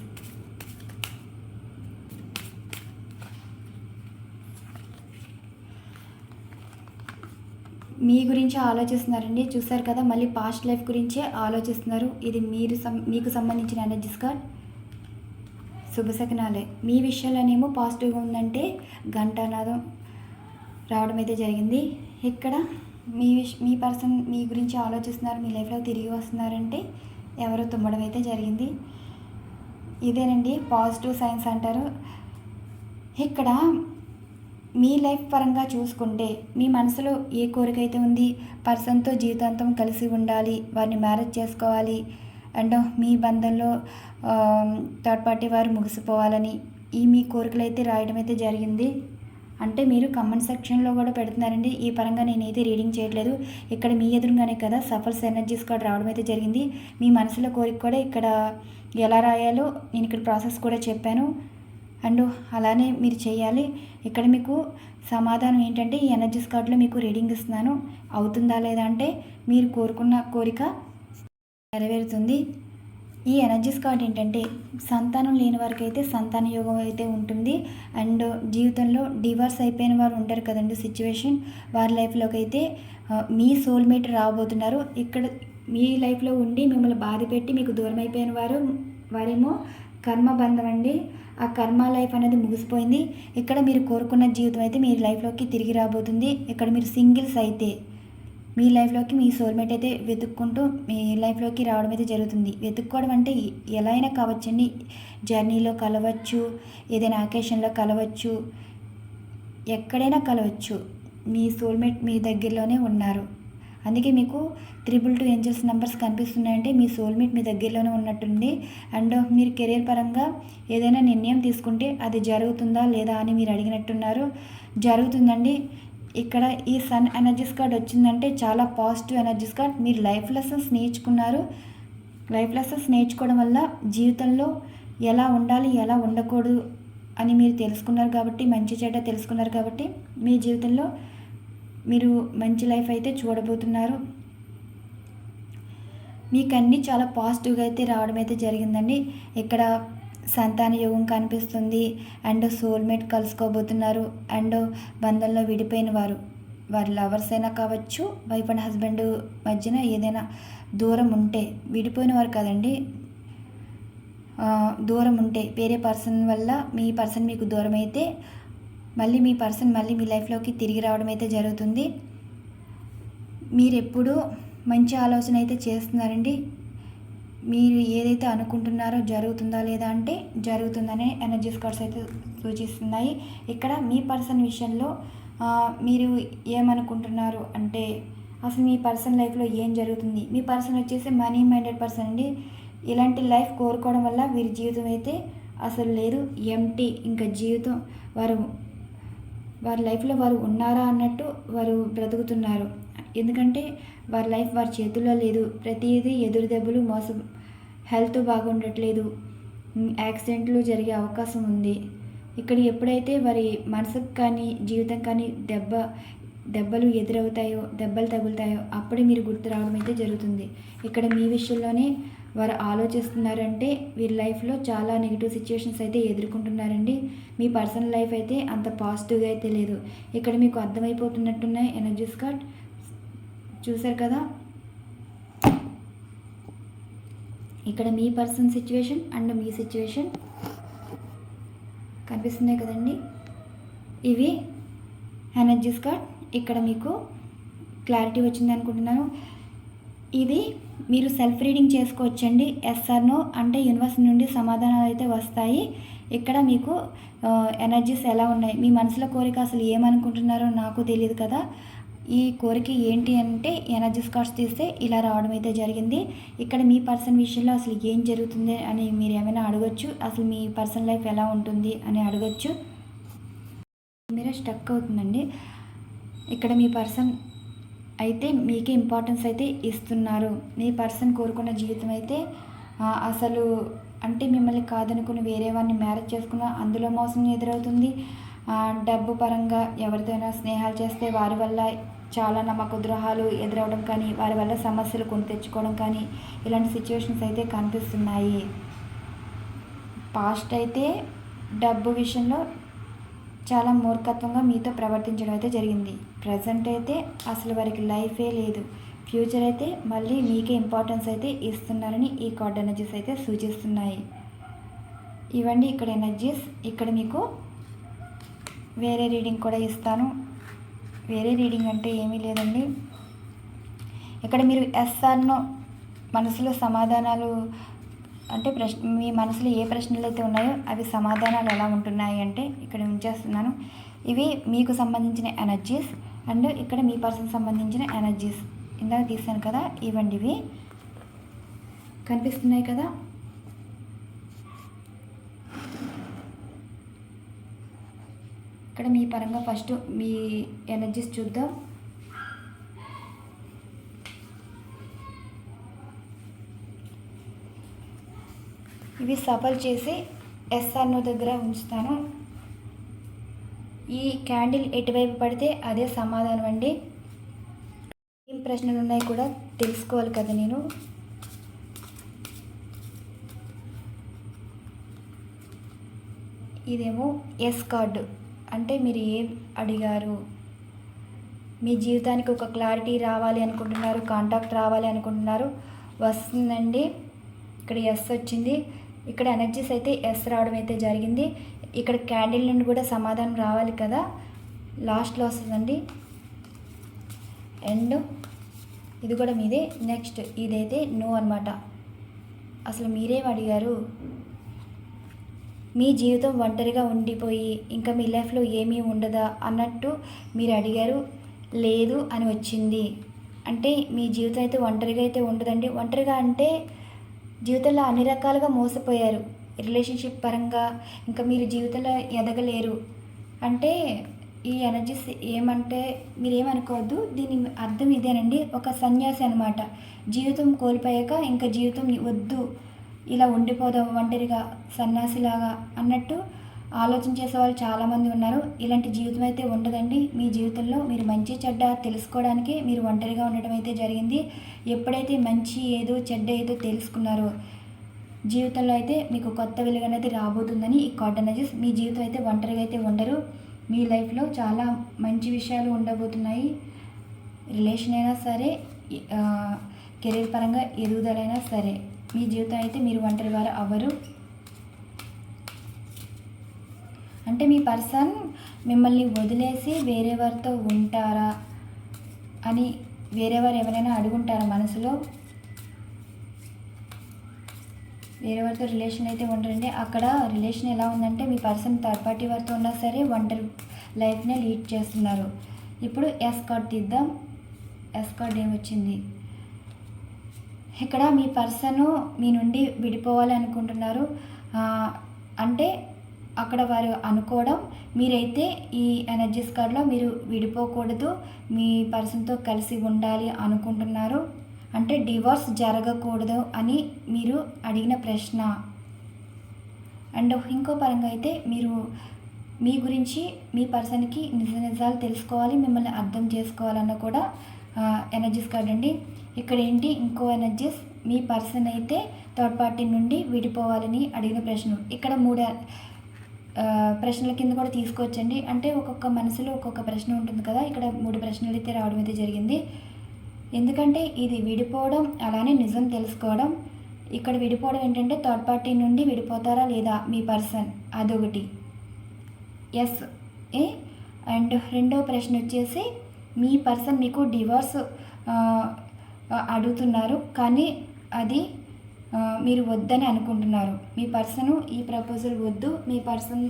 మీ గురించి ఆలోచిస్తున్నారండి. చూసారు కదా, మళ్ళీ పాస్ట్ లైఫ్ గురించే ఆలోచిస్తున్నారు. ఇది మీకు సంబంధించిన ఎనర్జీస్ కార్డ్. శుభశకనాలే. మీ విషయాలనేమో పాజిటివ్గా ఉందంటే గంటనాదం రావడం అయితే జరిగింది. ఇక్కడ మీ పర్సన్ మీ గురించి ఆలోచిస్తున్నారు, మీ లైఫ్లో తిరిగి వస్తున్నారంటే ఎవరో తుమ్మడం అయితే జరిగింది. ఇదేనండి పాజిటివ్ సైన్స్ అంటారు. ఇక్కడ మీ లైఫ్ పరంగా చూసుకుంటే మీ మనసులో ఏ కోరిక అయితే ఉంది, పర్సన్తో జీవితాంతం కలిసి ఉండాలి, వారిని మ్యారేజ్ చేసుకోవాలి, అండ్ మీ బంధంలో థర్డ్ పార్టీ వారు ముగిసిపోవాలని ఈ మీ కోరికలు అయితే రాయడం అయితే జరిగింది. అంటే మీరు కమెంట్ సెక్షన్లో కూడా పెడుతున్నారండి. ఈ పరంగా నేనైతే రీడింగ్ చేయట్లేదు. ఇక్కడ మీ ఎదురుగానే కదా సఫల్స్ ఎనర్జీస్ కూడా రావడం అయితే జరిగింది. మీ మనసులో కోరిక కూడా ఇక్కడ ఎలా రాయాలో నేను ఇక్కడ ప్రాసెస్ కూడా చెప్పాను. అండ్ అలానే మీరు చేయాలి. ఇక్కడ మీకు సమాధానం ఏంటంటే ఈ ఎనర్జీస్ కార్డ్లో మీకు రీడింగ్ ఇస్తున్నాను. అవుతుందా లేదా అంటే మీరు కోరుకున్న కోరిక నెరవేరుతుంది. ఈ ఎనర్జీస్ కార్డ్ ఏంటంటే సంతానం లేని వారికి అయితే సంతాన యోగం అయితే ఉంటుంది. అండ్ జీవితంలో డివర్స్ అయిపోయిన వారు ఉంటారు కదండి సిచ్యువేషన్, వారి లైఫ్లోకి అయితే మీ సోల్మేట్ రాబోతున్నారు. ఇక్కడ మీ లైఫ్లో ఉండి మిమ్మల్ని బాధ పెట్టి మీకు దూరం అయిపోయిన వారేమో కర్మబంధం అండి. ఆ కర్మ లైఫ్ అనేది ముగిసిపోయింది. ఇక్కడ మీరు కోరుకున్న జీవితం అయితే మీ లైఫ్లోకి తిరిగి రాబోతుంది. ఇక్కడ మీరు సింగిల్స్ అయితే మీ లైఫ్లోకి మీ సోల్మేట్ అయితే వెతుక్కుంటూ మీ లైఫ్లోకి రావడం అయితే జరుగుతుంది. వెతుక్కోవడం అంటే ఎలా అయినా కావచ్చండి. జర్నీలో కలవచ్చు, ఏదైనా అకేషన్లో కలవచ్చు, ఎక్కడైనా కలవచ్చు. మీ సోల్మేట్ మీ దగ్గరలోనే ఉన్నారు. అందుకే మీకు 222 ఏంజల్స్ నెంబర్స్ కనిపిస్తున్నాయంటే మీ సోల్మేట్ మీ దగ్గరలోనే ఉన్నట్టుంది. అండ్ మీరు కెరీర్ పరంగా ఏదైనా నిర్ణయం తీసుకుంటే అది జరుగుతుందా లేదా అని మీరు అడిగినట్టున్నారు. జరుగుతుందండి. ఇక్కడ ఈ సన్ ఎనర్జీస్ కార్డ్ వచ్చిందంటే చాలా పాజిటివ్ ఎనర్జీస్ కార్డ్. మీరు లైఫ్ లెసన్స్ నేర్చుకున్నారు. లైఫ్ లెసన్స్ నేర్చుకోవడం వల్ల జీవితంలో ఎలా ఉండాలి ఎలా ఉండకూడదు అని మీరు తెలుసుకున్నారు కాబట్టి, మంచి చెడ్డ తెలుసుకున్నారు కాబట్టి మీ జీవితంలో మీరు మంచి లైఫ్ అయితే చూడబోతున్నారు. మీకు అన్నీ చాలా పాజిటివ్గా అయితే రావడం అయితే జరిగిందండి. ఇక్కడ సంతాన యోగం కనిపిస్తుంది. And soulmate కలుసుకోబోతున్నారు. అండ్ బంధంలో విడిపోయిన వారి లవర్స్ అయినా కావచ్చు, వైఫ్ అండ్ హస్బెండ్ మధ్యన ఏదైనా దూరం ఉంటే, విడిపోయిన వారు కదండి, దూరం ఉంటే వేరే పర్సన్ వల్ల మీ పర్సన్ మీకు దూరం అయితే మళ్ళీ మీ పర్సన్ మళ్ళీ మీ లైఫ్లోకి తిరిగి రావడం అయితే జరుగుతుంది. మీరు ఎప్పుడూ మంచి ఆలోచన అయితే చేస్తున్నారండి. మీరు ఏదైతే అనుకుంటున్నారో జరుగుతుందా లేదా అంటే జరుగుతుందనే ఎనర్జీస్ కార్డ్స్ అయితే సూచిస్తున్నాయి. ఇక్కడ మీ పర్సన్ విషయంలో మీరు ఏమనుకుంటున్నారు అంటే అసలు మీ పర్సన్ లైఫ్లో ఏం జరుగుతుంది. మీ పర్సన్ వచ్చేసి మనీ మైండెడ్ పర్సన్ అండి. ఇలాంటి లైఫ్ కోరుకోవడం వల్ల వీరి జీవితం అయితే అసలు లేదు, ఎంటీ. ఇంకా జీవితం వారి లైఫ్లో వారు ఉన్నారా అన్నట్టు వారు బ్రతుకుతున్నారు. ఎందుకంటే వారి లైఫ్ వారి చేతుల్లో లేదు. ప్రతిదీ ఎదురు దెబ్బలు, మోసం, హెల్త్ బాగుండట్లేదు, యాక్సిడెంట్లు జరిగే అవకాశం ఉంది. ఇక్కడ ఎప్పుడైతే వారి మనసుకు కానీ జీవితం కానీ దెబ్బలు ఎదురవుతాయో, దెబ్బలు తగులుతాయో అప్పుడే మీరు గుర్తు రావడం అయితే జరుగుతుంది. ఇక్కడ మీ విషయంలోనే వారు ఆలోచిస్తున్నారంటే వీరి లైఫ్లో చాలా నెగిటివ్ సిచ్యువేషన్స్ అయితే ఎదుర్కొంటున్నారండి. మీ పర్సనల్ లైఫ్ అయితే అంత పాజిటివ్గా అయితే లేదు. ఇక్కడ మీకు అర్థమైపోతున్నట్టున్నాయి ఎనర్జీస్ కార్డ్. చూసారు కదా, ఇక్కడ మీ పర్సన్ సిచ్యువేషన్ అండ్ మీ సిచ్యువేషన్ కనిపిస్తున్నాయి కదండి. ఇవి ఎనర్జీస్ కార్డ్. ఇక్కడ మీకు క్లారిటీ వచ్చింది అనుకుంటున్నాను. ఇది మీరు సెల్ఫ్ రీడింగ్ చేసుకోవచ్చండి. ఎస్ ఆర్ నో అంటే యూనివర్స్ నుండి సమాధానాలు అయితే వస్తాయి. ఇక్కడ మీకు ఎనర్జీస్ ఎలా ఉన్నాయి, మీ మనసులో కోరిక అసలు ఏమనుకుంటున్నారో నాకు తెలియదు కదా. ఈ కోరిక ఏంటి అంటే ఎనర్జీస్ కార్డ్స్ తీస్తే ఇలా రావడం అయితే జరిగింది. ఇక్కడ మీ పర్సన్ విషయంలో అసలు ఏం జరుగుతుంది అని మీరు ఏమైనా అడగచ్చు. అసలు మీ పర్సన్ లైఫ్ ఎలా ఉంటుంది అని అడగచ్చు. మీరే స్టక్ అవుతుందండి. ఇక్కడ మీ పర్సన్ అయితే మీకే ఇంపార్టెన్స్ అయితే ఇస్తున్నారు. మీ పర్సన్ కోరుకున్న జీవితం అయితే అసలు అంటే మిమ్మల్ని కాదనుకుని వేరే వారిని మ్యారేజ్ చేసుకున్న అందులో మోసం ఎదురవుతుంది. డబ్బు పరంగా ఎవరితోనైనా స్నేహాలు చేస్తే వారి వల్ల చాలా నమ్మక ద్రోహాలు ఎదురవడం కానీ, వారి వల్ల సమస్యలు కొని తెచ్చుకోవడం కానీ ఇలాంటి సిచ్యువేషన్స్ అయితే కనిపిస్తున్నాయి. పాస్ట్ అయితే డబ్బు విషయంలో చాలా మూర్ఖత్వంగా మీతో ప్రవర్తించడం అయితే జరిగింది. ప్రజెంట్ అయితే అసలు వారికి లైఫే లేదు. ఫ్యూచర్ అయితే మళ్ళీ మీకే ఇంపార్టెన్స్ అయితే ఇస్తున్నారని ఈ కార్డ్ ఎనర్జీస్ అయితే సూచిస్తున్నాయి. ఇవ్వండి ఇక్కడ ఎనర్జీస్. ఇక్కడ మీకు వేరే రీడింగ్ కూడా ఇస్తాను. వేరే రీడింగ్ అంటే ఏమీ లేదండి. ఇక్కడ మీరు ఎస్ ఆర్ నో మనసులో సమాధానాలు అంటే మీ మనసులో ఏ ప్రశ్నలు అయితే ఉన్నాయో అవి సమాధానాలు ఎలా ఉంటున్నాయి అంటే ఇక్కడ ఉంచేస్తున్నాను. ఇవి మీకు సంబంధించిన ఎనర్జీస్ అండ్ ఇక్కడ మీ పర్సన్ సంబంధించిన ఎనర్జీస్ ఇందాక తీసాను కదా. ఇవ్వండి, ఇవి కనిపిస్తున్నాయి కదా. ఇక్కడ మీ పరంగా ఫస్ట్ మీ ఎనర్జీస్ చూద్దాం. ఇవి సఫల్ చేసి ఎస్ఆర్నో దగ్గర ఉంచుతాను. ఈ క్యాండిల్ ఎటువైపు పడితే అదే సమాధానం అండి. ఏం ప్రశ్నలు ఉన్నాయి కూడా తెలుసుకోవాలి కదా నేను. ఇదేమో ఎస్ కార్డు, అంటే మీరు ఏం అడిగారు, మీ జీవితానికి ఒక క్లారిటీ రావాలి అనుకుంటున్నారు, కాంటాక్ట్ రావాలి అనుకుంటున్నారు, వస్తుందండి. ఇక్కడ ఎస్ వచ్చింది. ఇక్కడ ఎనర్జీస్ అయితే ఎస్ రావడం అయితే జరిగింది. ఇక్కడ క్యాండిల్ నుండి కూడా సమాధానం రావాలి కదా, లాస్ట్లో వస్తుందండి. అండ్ ఇది కూడా మీదే. నెక్స్ట్ ఇదైతే నో అనమాట. అసలు మీరేం అడిగారు, మీ జీవితం ఒంటరిగా ఉండిపోయి ఇంకా మీ లైఫ్లో ఏమీ ఉండదా అన్నట్టు మీరు అడిగారు. లేదు అని వచ్చింది. అంటే మీ జీవితం అయితే ఒంటరిగా అయితే ఉండదండి. ఒంటరిగా అంటే జీవితంలో అన్ని రకాలుగా మోసపోయారు, రిలేషన్షిప్ పరంగా, ఇంకా మీరు జీవితంలో ఎదగలేరు. అంటే ఈ ఎనర్జీస్ ఏమంటే మీరేమనుకోవద్దు, దీని అర్థం ఇదేనండి. ఒక సన్యాసి అనమాట. జీవితం కోల్పోయాక ఇంకా జీవితం వద్దు, ఇలా ఉండిపోదాం ఒంటరిగా సన్యాసిలాగా అన్నట్టు ఆలోచన చేసే వాళ్ళు చాలామంది ఉన్నారు. ఇలాంటి జీవితం అయితే ఉండదండి. మీ జీవితంలో మీరు మంచి చెడ్డ తెలుసుకోవడానికి మీరు ఒంటరిగా ఉండటం అయితే జరిగింది. ఎప్పుడైతే మంచి ఏదో చెడ్డ ఏదో తెలుసుకున్నారో జీవితంలో అయితే మీకు కొత్త వెలుగు అనేది రాబోతుందని ఈ కార్డ్ ఎనర్జీస్. మీ జీవితం అయితే ఒంటరిగా అయితే ఉండరు. మీ లైఫ్లో చాలా మంచి విషయాలు ఉండబోతున్నాయి. రిలేషన్ అయినా సరే, కెరీర్ పరంగా ఎదుగుదలైనా సరే, మీ జీవితం అయితే మీరు ఒంటరి వారు అవ్వరు. అంటే మీ పర్సన్ మిమ్మల్ని వదిలేసి వేరే వారితో ఉంటారా అని వేరే వారు ఎవరైనా అడుగుంటారా మనసులో? వేరే వారితో రిలేషన్ అయితే ఉండరండి. అక్కడ రిలేషన్ ఎలా ఉందంటే మీ పర్సన్ థర్డ్ పార్టీ వారితో ఉన్నా సరే ఒంటరి లైఫ్నే లీడ్ చేస్తున్నారు. ఇప్పుడు ఎస్ కార్డ్ తీద్దాం. ఎస్ కార్డ్ ఏమొచ్చింది? ఇక్కడ మీ పర్సన్ మీ నుండి విడిపోవాలి అనుకుంటున్నారు. అంటే అక్కడ వారు అనుకోవడం, మీరైతే ఈ ఎనర్జీస్ కార్డ్లో మీరు విడిపోకూడదు, మీ పర్సన్తో కలిసి ఉండాలి అనుకుంటున్నారు. అంటే డివోర్స్ జరగకూడదు అని మీరు అడిగిన ప్రశ్న. అండ్ ఇంకో పరంగా అయితే మీరు మీ గురించి మీ పర్సన్కి నిజాలు తెలుసుకోవాలి, మిమ్మల్ని అర్థం చేసుకోవాలన్న కూడా ఎనర్జీస్ కార్డ్ అండి. ఇక్కడ ఏంటి ఇంకో ఎనర్జీస్, మీ పర్సన్ అయితే థర్డ్ పార్టీ నుండి విడిపోవాలని అడిగిన ప్రశ్న. ఇక్కడ 3 ప్రశ్నల కింద కూడా తీసుకోవచ్చండి. అంటే ఒక్కొక్క మనసులో ఒక్కొక్క ప్రశ్న ఉంటుంది కదా, ఇక్కడ 3 ప్రశ్నలు అయితే రావడం అయితే జరిగింది. ఎందుకంటే ఇది విడిపోవడం, అలానే నిజం తెలుసుకోవడం. ఇక్కడ విడిపోవడం ఏంటంటే థర్డ్ పార్టీ నుండి విడిపోతారా లేదా మీ పర్సన్, అదొకటి ఎస్. అండ్ రెండో ప్రశ్న వచ్చేసి మీ పర్సన్ మీకు డివోర్స్ అడుగుతున్నారు, కానీ అది మీరు వద్దని అనుకుంటున్నారు. మీ పర్సన్ ఈ ప్రపోజల్ వద్దు, మీ పర్సన్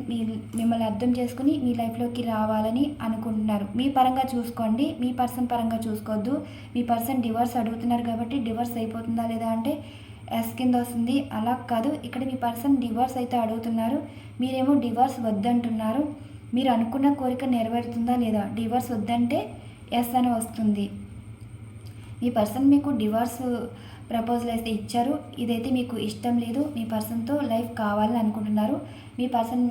మిమ్మల్ని అర్థం చేసుకుని మీ లైఫ్లోకి రావాలని అనుకుంటున్నారు. మీ పరంగా చూసుకోండి, మీ పర్సన్ పరంగా చూసుకోవద్దు. మీ పర్సన్ డివోర్స్ అడుగుతున్నారు కాబట్టి డివోర్స్ అయిపోతుందా లేదా అంటే ఎస్ కింద వస్తుంది. అలా కాదు, ఇక్కడ మీ పర్సన్ డివోర్స్ అయితే అడుగుతున్నారు, మీరేమో డివోర్స్ వద్దంటున్నారు. మీరు అనుకున్న కోరిక నెరవేరుతుందా లేదా? డివోర్స్ వద్దంటే ఎస్ అని వస్తుంది. మీ పర్సన్ మీకు డివోర్స్ ప్రపోజల్ అయితే ఇచ్చారు, ఇదైతే మీకు ఇష్టం లేదు, మీ పర్సన్తో లైఫ్ కావాలని అనుకుంటున్నారు. మీ పర్సన్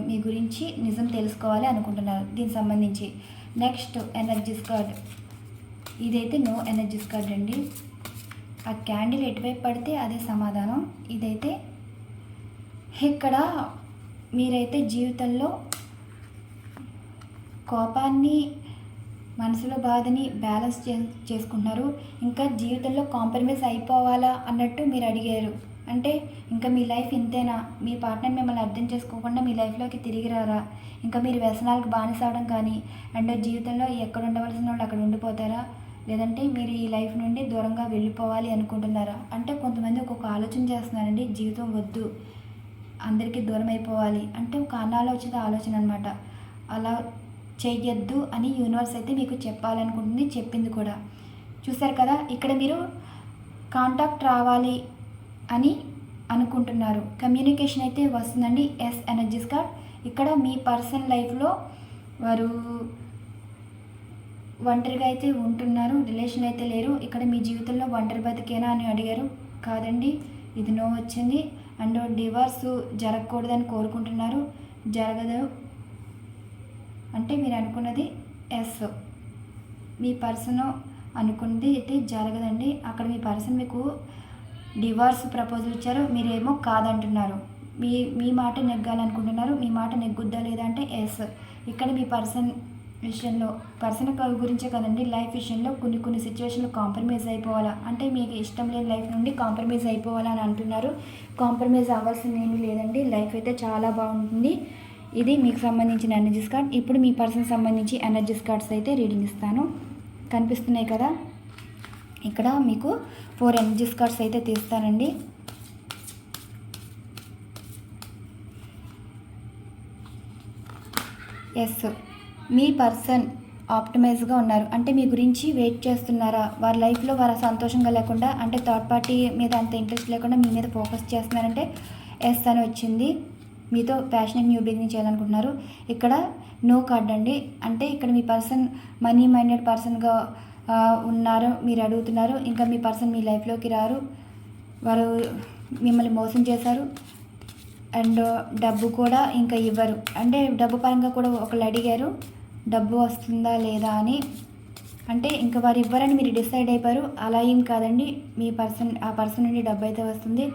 మీ గురించి నిజం తెలుసుకోవాలి అనుకుంటున్నారు దీనికి సంబంధించి. నెక్స్ట్ ఎనర్జీస్ కార్డ్, ఇదైతే నో ఎనర్జీస్ కార్డ్ అండి. ఆ క్యాండిల్ ఎటువైపు పడితే అదే సమాధానం. ఇదైతే ఇక్కడ మీరైతే జీవితంలో కోపాన్ని, మనసులో బాధని బ్యాలెన్స్ చేసుకుంటున్నారు. ఇంకా జీవితంలో కాంప్రమైజ్ అయిపోవాలా అన్నట్టు మీరు అడిగారు. అంటే ఇంకా మీ లైఫ్ ఇంతేనా, మీ పార్ట్నర్ మిమ్మల్ని అర్థం చేసుకోకుండా మీ లైఫ్లోకి తిరిగి రారా, ఇంకా మీరు వ్యసనాలకు బానిస అవడం కానీ, అండ్ జీవితంలో ఎక్కడ ఉండవలసిన వాళ్ళు అక్కడ ఉండిపోతారా, లేదంటే మీరు ఈ లైఫ్ నుండి దూరంగా వెళ్ళిపోవాలి అనుకుంటున్నారా? అంటే కొంతమంది ఒక్కొక్క ఆలోచన చేస్తున్నారండి. జీవితం వద్దు, అందరికీ దూరం అయిపోవాలి అంటే ఒక అనాలోచిత ఆలోచన అనమాట. అలా చెయ్యొద్దు అని యూనివర్స్ అయితే మీకు చెప్పాలనుకుంటుంది, చెప్పింది కూడా. చూసారు కదా, ఇక్కడ మీరు కాంటాక్ట్ రావాలి అని అనుకుంటున్నారు, కమ్యూనికేషన్ అయితే వస్తుందండి. ఎస్ ఎనర్జీస్ కార్డ్. ఇక్కడ మీ పర్సనల్ లైఫ్లో వారు ఒంటరిగా అయితే ఉంటున్నారు, రిలేషన్ అయితే లేరు. ఇక్కడ మీ జీవితంలో ఒంటరి బతికేనా అని అడిగారు, కాదండి, ఇది నో వచ్చింది. అండ్ డివోర్స్ జరగకూడదని కోరుకుంటున్నారు, జరగదు అంటే మీరు అనుకున్నది ఎస్. మీ పర్సన్ అనుకున్నది అయితే జరగదండి. అక్కడ మీ పర్సన్ మీకు డివోర్స్ ప్రపోజల్ ఇచ్చారు, మీరేమో కాదంటున్నారు. మీ మాట నెగ్గాలనుకుంటున్నారు, మీ మాట నెగ్గుద్దా లేదా అంటే ఎస్. ఇక్కడ మీ పర్సన్ విషయంలో, పర్సన్ గురించే కదండి, లైఫ్ విషయంలో కొన్ని సిచ్యువేషన్లో కాంప్రమైజ్ అయిపోవాలా అంటే మీకు ఇష్టం లేని లైఫ్ నుండి కాంప్రమైజ్ అయిపోవాలా అని అంటున్నారు. కాంప్రమైజ్ అవ్వాల్సింది ఏమీ లేదండి, లైఫ్ అయితే చాలా బాగుంటుంది. ఇది మీకు సంబంధించిన ఎనర్జీస్ కార్డ్. ఇప్పుడు మీ పర్సన్ సంబంధించి ఎనర్జీస్ కార్డ్స్ అయితే రీడింగ్ ఇస్తాను. కనిపిస్తున్నాయి కదా, ఇక్కడ మీకు 4 ఎనర్జీస్ కార్డ్స్ అయితే తీస్తానండి. ఎస్, మీ పర్సన్ ఆప్టిమైజ్గా ఉన్నారు అంటే మీ గురించి వెయిట్ చేస్తున్నారా, వారి లైఫ్లో వారు సంతోషంగా లేకుండా అంటే థర్డ్ పార్టీ మీద అంత ఇంట్రెస్ట్ లేకుండా మీ మీద ఫోకస్ చేస్తున్నారంటే ఎస్ అని వచ్చింది. మీతో ప్యాషనెట్ న్యూ బిగినింగ్ చేయాలనుకుంటున్నారు. ఇక్కడ నో కార్డ్ అండి, అంటే ఇక్కడ మీ పర్సన్ మనీ మైండెడ్ పర్సన్గా ఉన్నారు, మీరు అడుగుతున్నారు. ఇంకా మీ పర్సన్ మీ లైఫ్లోకి రారు, వారు మిమ్మల్ని మోసం చేశారు. అండ్ డబ్బు కూడా ఇంకా ఇవ్వరు, అంటే డబ్బు పరంగా కూడా ఒకళ్ళు అడిగారు డబ్బు వస్తుందా లేదా అని, అంటే ఇంకా వారు ఇవ్వరని మీరు డిసైడ్ అయిపోయారు. అలా ఏం కాదండి, మీ పర్సన్ ఆ పర్సన్ నుండి డబ్బు అయితే వస్తుంది.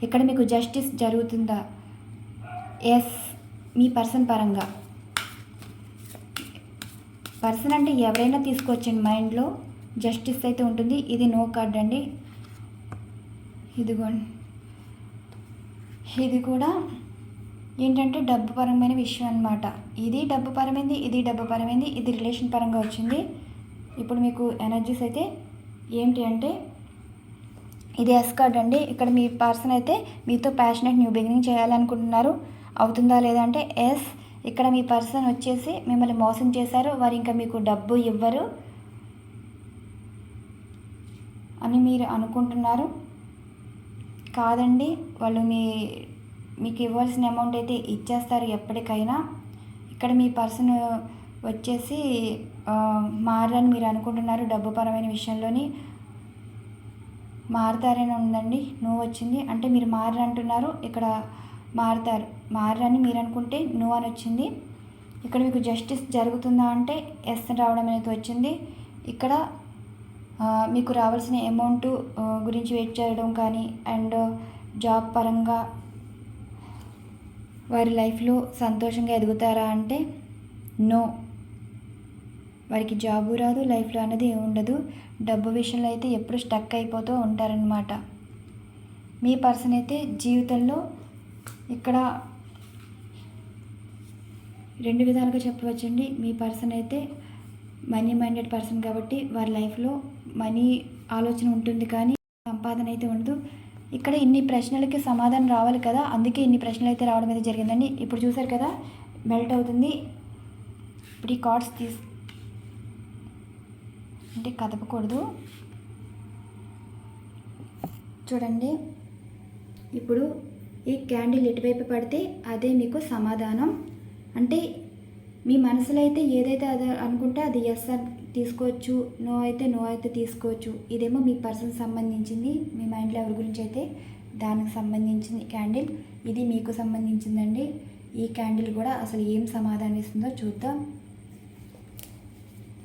ఇక్కడ మీకు జస్టిస్ జరుగుతుందా, ఎస్. మీ పర్సన్ పరంగా, పర్సన్ అంటే ఎవరైనా తీసుకోవచ్చండి, మైండ్లో జస్టిస్ అయితే ఉంటుంది. ఇది నో కార్డ్ అండి. ఇదిగోండి, ఇది కూడా ఏంటంటే డబ్బు పరమైన విషయం అన్నమాట. ఇది డబ్బు పరమైంది, ఇది డబ్బు పరమైంది, ఇది రిలేషన్ పరంగా వచ్చింది. ఇప్పుడు మీకు ఎనర్జీస్ అయితే ఏంటి అంటే ఇది ఎస్ కార్డ్ అండి. ఇక్కడ మీ పర్సన్ అయితే మీతో ప్యాషనెట్ న్యూ బిగినింగ్ చేయాలనుకుంటున్నారు, అవుతుందా లేదా అంటే ఎస్. ఇక్కడ మీ పర్సన్ వచ్చేసి మిమ్మల్ని మోసం చేశారు, వారు ఇంకా మీకు డబ్బు ఇవ్వరు అని మీరు అనుకుంటున్నారు. కాదండి, వాళ్ళు మీకు ఇవ్వాల్సిన అమౌంట్ అయితే ఇచ్చేస్తారు ఎప్పటికైనా. ఇక్కడ మీ పర్సన్ వచ్చేసి మారని మీరు అనుకుంటున్నారు, డబ్బు పరమైన విషయంలోని మారుతారని ఉందండి. నువ్వు వచ్చింది అంటే మీరు మారంటున్నారు, ఇక్కడ మారని మీరు అనుకుంటే నువ్వు అని వచ్చింది. ఇక్కడ మీకు జస్టిస్ జరుగుతుందా అంటే ఎస్ రావడం అనేది వచ్చింది. ఇక్కడ మీకు రావాల్సిన అమౌంట్ గురించి వెయిట్ చేయడం కానీ, అండ్ జాబ్ పరంగా వారి లైఫ్లో సంతోషంగా ఎదుగుతారా అంటే నో, వారికి జాబు రాదు, లైఫ్లో అనేది ఉండదు. డబ్బు విషయంలో అయితే ఎప్పుడు స్టక్ అయిపోతూ ఉంటారనమాట. మీ పర్సన్ అయితే జీవితంలో ఇక్కడ 2 విధాలుగా చెప్పవచ్చండి. మీ పర్సన్ అయితే మనీ మైండెడ్ పర్సన్ కాబట్టి వారి లైఫ్లో మనీ ఆలోచన ఉంటుంది కానీ సంపాదన అయితే ఉండదు. ఇక్కడ ఇన్ని ప్రశ్నలకి సమాధానం రావాలి కదా, అందుకే ఇన్ని ప్రశ్నలు అయితే రావడం అయితే జరిగిందండి. ఇప్పుడు చూసారు కదా మెల్ట్ అవుతుంది. ఇప్పుడు ఈ కార్డ్స్ అంటే కదపకూడదు చూడండి. ఇప్పుడు ఈ క్యాండిల్ ఎటువైపు పడితే అదే మీకు సమాధానం. అంటే మీ మనసులో అయితే ఏదైతే అది అనుకుంటే అది ఎస్ తీసుకోవచ్చు, నో అయితే తీసుకోవచ్చు. ఇదేమో మీ పర్సన్ సంబంధించింది, మీ మైండ్లో ఎవరి గురించి అయితే దానికి సంబంధించింది క్యాండిల్. ఇది మీకు సంబంధించిందండి. ఈ క్యాండిల్ కూడా అసలు ఏం సమాధానం ఇస్తుందో చూద్దాం.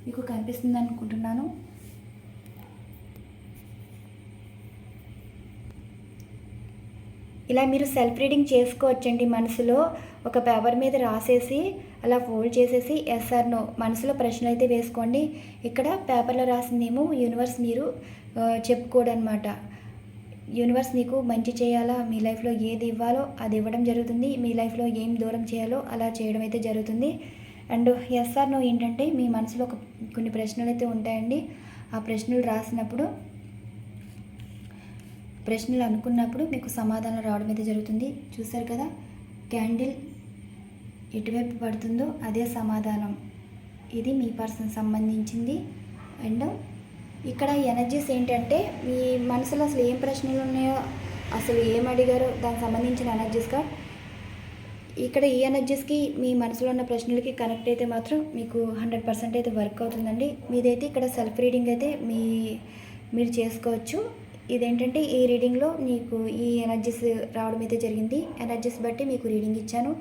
మీకు కనిపిస్తుంది అనుకుంటున్నాను. ఇలా మీరు సెల్ఫ్ రీడింగ్ చేసుకోవచ్చండి. మనసులో ఒక పేపర్ మీద రాసేసి అలా ఫోల్డ్ చేసేసి ఎస్ ఆర్ నో మనసులో ప్రశ్న అయితే వేసుకోండి. ఇక్కడ పేపర్లో రాసిందేమో యూనివర్స్ మీరు చెప్పుకోవడం అనమాట. యూనివర్స్ నీకు మంచి చేయాలా, మీ లైఫ్లో ఏది ఇవ్వాలో అది ఇవ్వడం జరుగుతుంది, మీ లైఫ్లో ఏం దూరం చేయాలో అలా చేయడం అయితే జరుగుతుంది. అండ్ ఎస్ ఆర్ నో ఏంటంటే మీ మనసులో కొన్ని ప్రశ్నలు అయితే ఉంటాయండి. ఆ ప్రశ్నలు రాసినప్పుడు, ప్రశ్నలు అనుకున్నప్పుడు మీకు సమాధానం రావడం అయితే జరుగుతుంది. చూసారు కదా క్యాండిల్ ఎటువైపు పడుతుందో అదే సమాధానం. ఇది మీ పర్సన్ సంబంధించింది. అండ్ ఇక్కడ ఎనర్జీస్ ఏంటంటే మీ మనసులో అసలు ఏం ప్రశ్నలు ఉన్నాయో, అసలు ఏం అడిగారో దానికి సంబంధించిన ఎనర్జీస్గా ఇక్కడ ఈ ఎనర్జీస్కి మీ మనసులో ఉన్న ప్రశ్నలకి కనెక్ట్ అయితే మాత్రం మీకు 100% అయితే వర్క్ అవుతుందండి. మీదైతే ఇక్కడ సెల్ఫ్ రీడింగ్ అయితే మీరు చేసుకోవచ్చు. ఇదేంటంటే ఈ రీడింగ్లో మీకు ఈ ఎనర్జీస్ రావడం అయితే జరిగింది. ఎనర్జీస్ బట్టి మీకు రీడింగ్ ఇచ్చాను.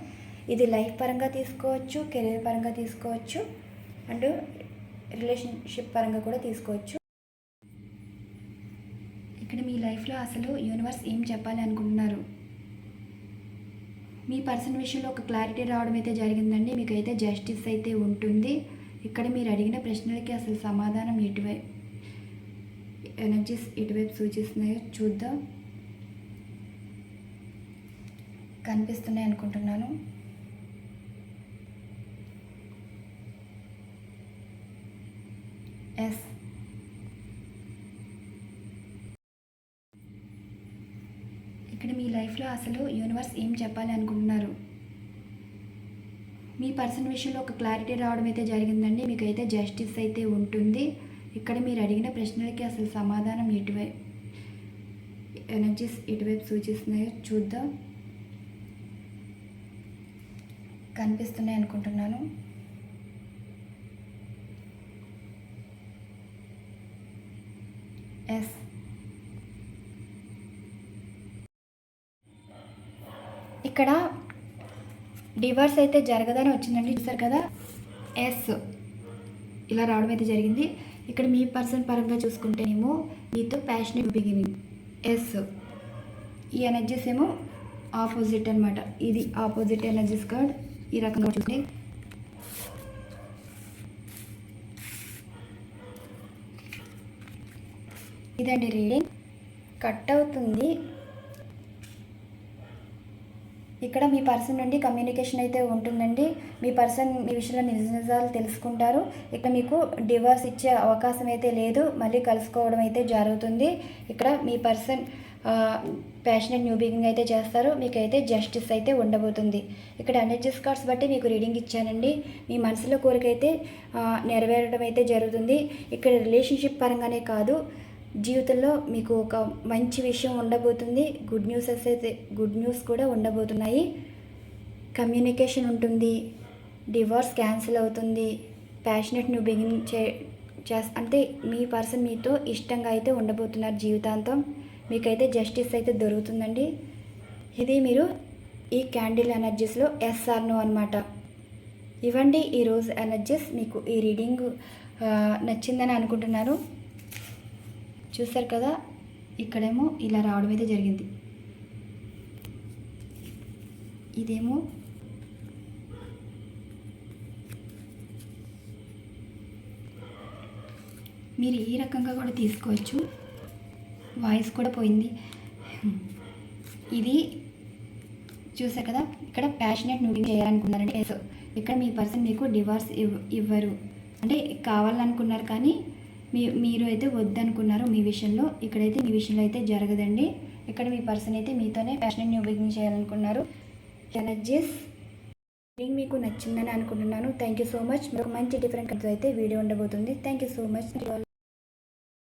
ఇది లైఫ్ పరంగా తీసుకోవచ్చు, కెరీర్ పరంగా తీసుకోవచ్చు, అండ్ రిలేషన్షిప్ పరంగా కూడా తీసుకోవచ్చు. ఇక్కడ మీ లైఫ్లో అసలు యూనివర్స్ ఏం చెప్పాలి అనుకుంటున్నారు? మీ పర్సన్ విషయంలో ఒక క్లారిటీ రావడం అయితే జరిగిందండి. మీకైతే జస్టిస్ అయితే ఉంటుంది. ఇక్కడ మీరు అడిగిన ప్రశ్నలకి అసలు సమాధానం ఎనర్జీస్ ఎటువైపు సూచిస్తున్నాయో చూద్దాం. కనిపిస్తున్నాయి అనుకుంటున్నాను. ఎస్, ఇక్కడ మీ లైఫ్లో అసలు యూనివర్స్ ఏం చెప్పాలి అనుకుంటున్నారు? మీ పర్సన్ విషయంలో ఒక క్లారిటీ రావడం అయితే జరిగిందండి. మీకైతే జస్టిస్ అయితే ఉంటుంది. ఇక్కడ మీరు అడిగిన ప్రశ్నలకి అసలు సమాధానం ఎనర్జీస్ ఎటువైపు సూచిస్తున్నాయో చూద్దాం. కనిపిస్తున్నాయి అనుకుంటున్నాను. ఎస్, ఇక్కడ డివర్స్ అయితే జరగదని వచ్చిందండి. చూసారు కదా, ఎస్ ఇలా రావడం అయితే జరిగింది. ఇక్కడ మీ పర్సన్ పరంగా చూసుకుంటేనేమో మీతో ప్యాషనేట్ బిగినింగ్. ఎస్, ఈ ఎనర్జీస్ ఏమో ఆపోజిట్ అనమాట. ఇది ఆపోజిట్ ఎనర్జీస్ కార్డ్. ఈ రకంగా చూస్తే ఇదండి రీడింగ్. కట్ అవుతుంది. ఇక్కడ మీ పర్సన్ నుండి కమ్యూనికేషన్ అయితే ఉంటుందండి. మీ పర్సన్ మీ విషయంలో నిజాలు తెలుసుకుంటారు. ఇక్కడ మీకు డివోర్స్ ఇచ్చే అవకాశం అయితే లేదు. మళ్ళీ కలుసుకోవడం అయితే జరుగుతుంది. ఇక్కడ మీ పర్సన్ ప్యాషనేట్ న్యూ బిగినింగ్ అయితే చేస్తారు. మీకైతే జస్టిస్ అయితే ఉండబోతుంది. ఇక్కడ ఎనర్జీస్ కార్డ్స్ బట్టి మీకు రీడింగ్ ఇచ్చానండి. మీ మనసులో కోరిక అయితే నెరవేరడం అయితే జరుగుతుంది. ఇక్కడ రిలేషన్షిప్ పరంగానే కాదు, జీవితంలో మీకు ఒక మంచి విషయం ఉండబోతుంది. గుడ్ న్యూస్ కూడా ఉండబోతున్నాయి. కమ్యూనికేషన్ ఉంటుంది. డివోర్స్ క్యాన్సిల్ అవుతుంది. ప్యాషనేట్ న్యూ బిగినింగ్ అంటే మీ పర్సన్ మీతో ఇష్టంగా అయితే ఉండబోతున్నారు జీవితాంతం. మీకైతే జస్టిస్ అయితే దొరుకుతుందండి. ఇది మీరు ఈ క్యాండిల్ ఎనర్జీస్లో ఎస్ ఆర్ నో అనమాట. ఇవ్వండి ఈరోజు ఎనర్జీస్. మీకు ఈ రీడింగ్ నచ్చిందని అనుకుంటున్నాను. చూసారు కదా, ఇక్కడేమో ఇలా రావడం అయితే జరిగింది. ఇదేమో మీరు ఈ రకంగా కూడా తీసుకోవచ్చు. వాయిస్ కూడా పోయింది. ఇది చూసారు కదా, ఇక్కడ ప్యాషనేట్ న్యూ బిగినింగ్ చేయాలనుకున్నారండి. ఎస్, ఇక్కడ మీ పర్సన్ మీకు డివోర్స్ ఇవ్వరు అంటే కావాలనుకున్నారు, కానీ మీరు అయితే వద్దనుకున్నారు మీ విషయంలో. ఇక్కడైతే మీ విషయంలో అయితే జరగదండి. ఇక్కడ మీ పర్సన్ అయితే మీతోనే ప్యాషనేట్ న్యూ బిగినింగ్ చేయాలనుకున్నారు. ఎనర్జీస్ రీడింగ్ మీకు నచ్చిందని అనుకుంటున్నాను. Thank you so much. మరొక మంచి డిఫరెంట్ అయితే వీడియో ఉండబోతుంది. Thank you so much.